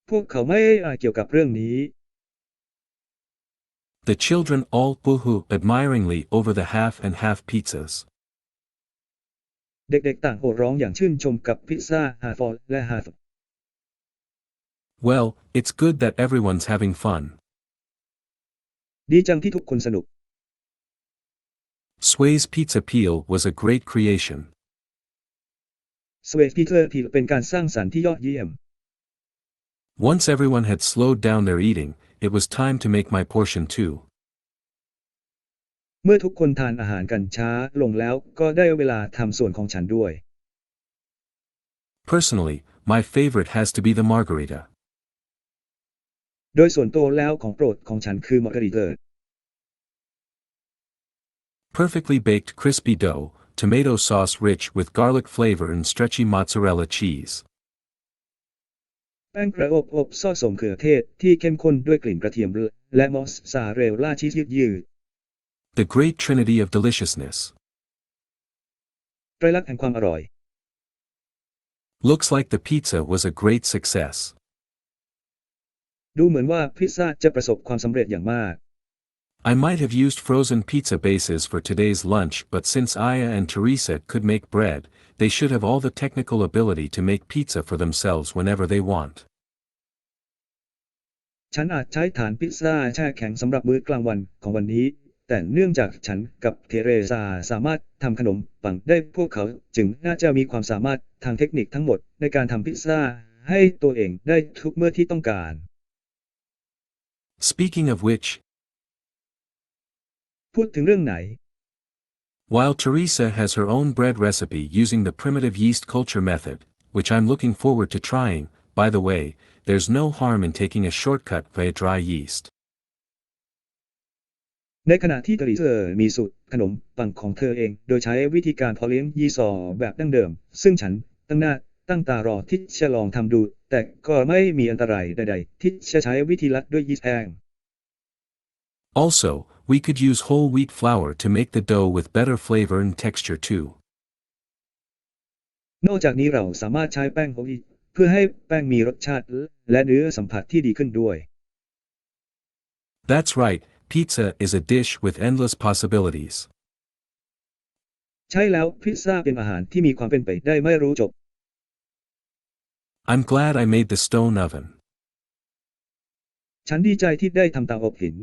พวกเขาไม่อายเกี่ยวกับเรื่องนี้ The children all boohoo admiringly over the half and half pizzas. เด็กๆต่างโห่ร้องอย่างชื่นชมกับพิซซ่าฮาฟอลและฮาฟ Well, it's good that everyone's having fun. ดีจังที่ทุกคนสนุก Sway's Pizza Peel was a great creation. สเวทพีเตอร์ที่เป็นการสร้างสรรค์ที่ยอดเยี่ยม Once everyone had slowed down their eating, it was time to make my portion too. เมื่อทุกคนทานอาหารกันช้าลงแล้วก็ได้เวลาทำส่วนของฉันด้วย Personally, my favorite has to be the margarita. โดยส่วนตัวแล้วของโปรดของฉันคือมาร์การิเตอร์ Perfectly baked crispy dough, tomato sauce rich with garlic flavor and stretchy mozzarella cheese. แป้งกระอบซอสมะเขือเทศที่เข้มข้นด้วยกลิ่นกระเทียมและมอสซาเรลล่าชีสยืด The great trinity of deliciousness. ไตรลักษณ์แห่งความอร่อย Looks like the pizza was a great success. ดูเหมือนว่าพิซซ่าจะประสบความสำเร็จอย่างมาก I might have used frozen pizza bases for today's lunch, but since Aya and Teresa could make bread, they should have all the technical ability to make pizza for themselves whenever they want. ฉันอาจใช้ฐานพิซซ่าแช่แข็งสำหรับมื้อกลางวันของวันนี้แต่เนื่องจากฉันกับเทเรซาสามารถทำขนมปังได้พวกเขาจึงน่าจะมีความสามารถทางเทคนิคทั้งหมดในการทำพิซซ่าให้ตัวเองได้ทุกเมื่อที่ต้องการ Speaking of which, พูดถึงเรื่องไหน while Teresa has her own bread recipe using the primitive yeast culture method, which I'm looking forward to trying, by the way, there's no harm in taking a shortcut via dry yeast. ในขณะที่เทริซามีสูตรขนมปังของเธอเองโดยใช้วิธีการเพาะเลี้ยงยีสต์แบบดั้งเดิมซึ่งฉันตั้งหน้าตั้งตารอที่จะลองทำดูแต่ก็ไม่มีอันตรายใดๆที่จะใช้วิธีลัดด้วยยีสต์แห้ง Also, we could use whole wheat flour to make the dough with better flavor and texture too. นอกจากนี้เราสามารถใช้แป้งโฮลวีตเพื่อให้แป้งมีรสชาติและเนื้อสัมผัสที่ดีขึ้นด้วย That's right, pizza is a dish with endless possibilities. ใช่แล้วพิซซ่าเป็นอาหารที่มีความเป็นไปได้ไม่รู้จบ I'm glad I made the stone oven. ฉันดีใจที่ได้ทำเตาอบหิน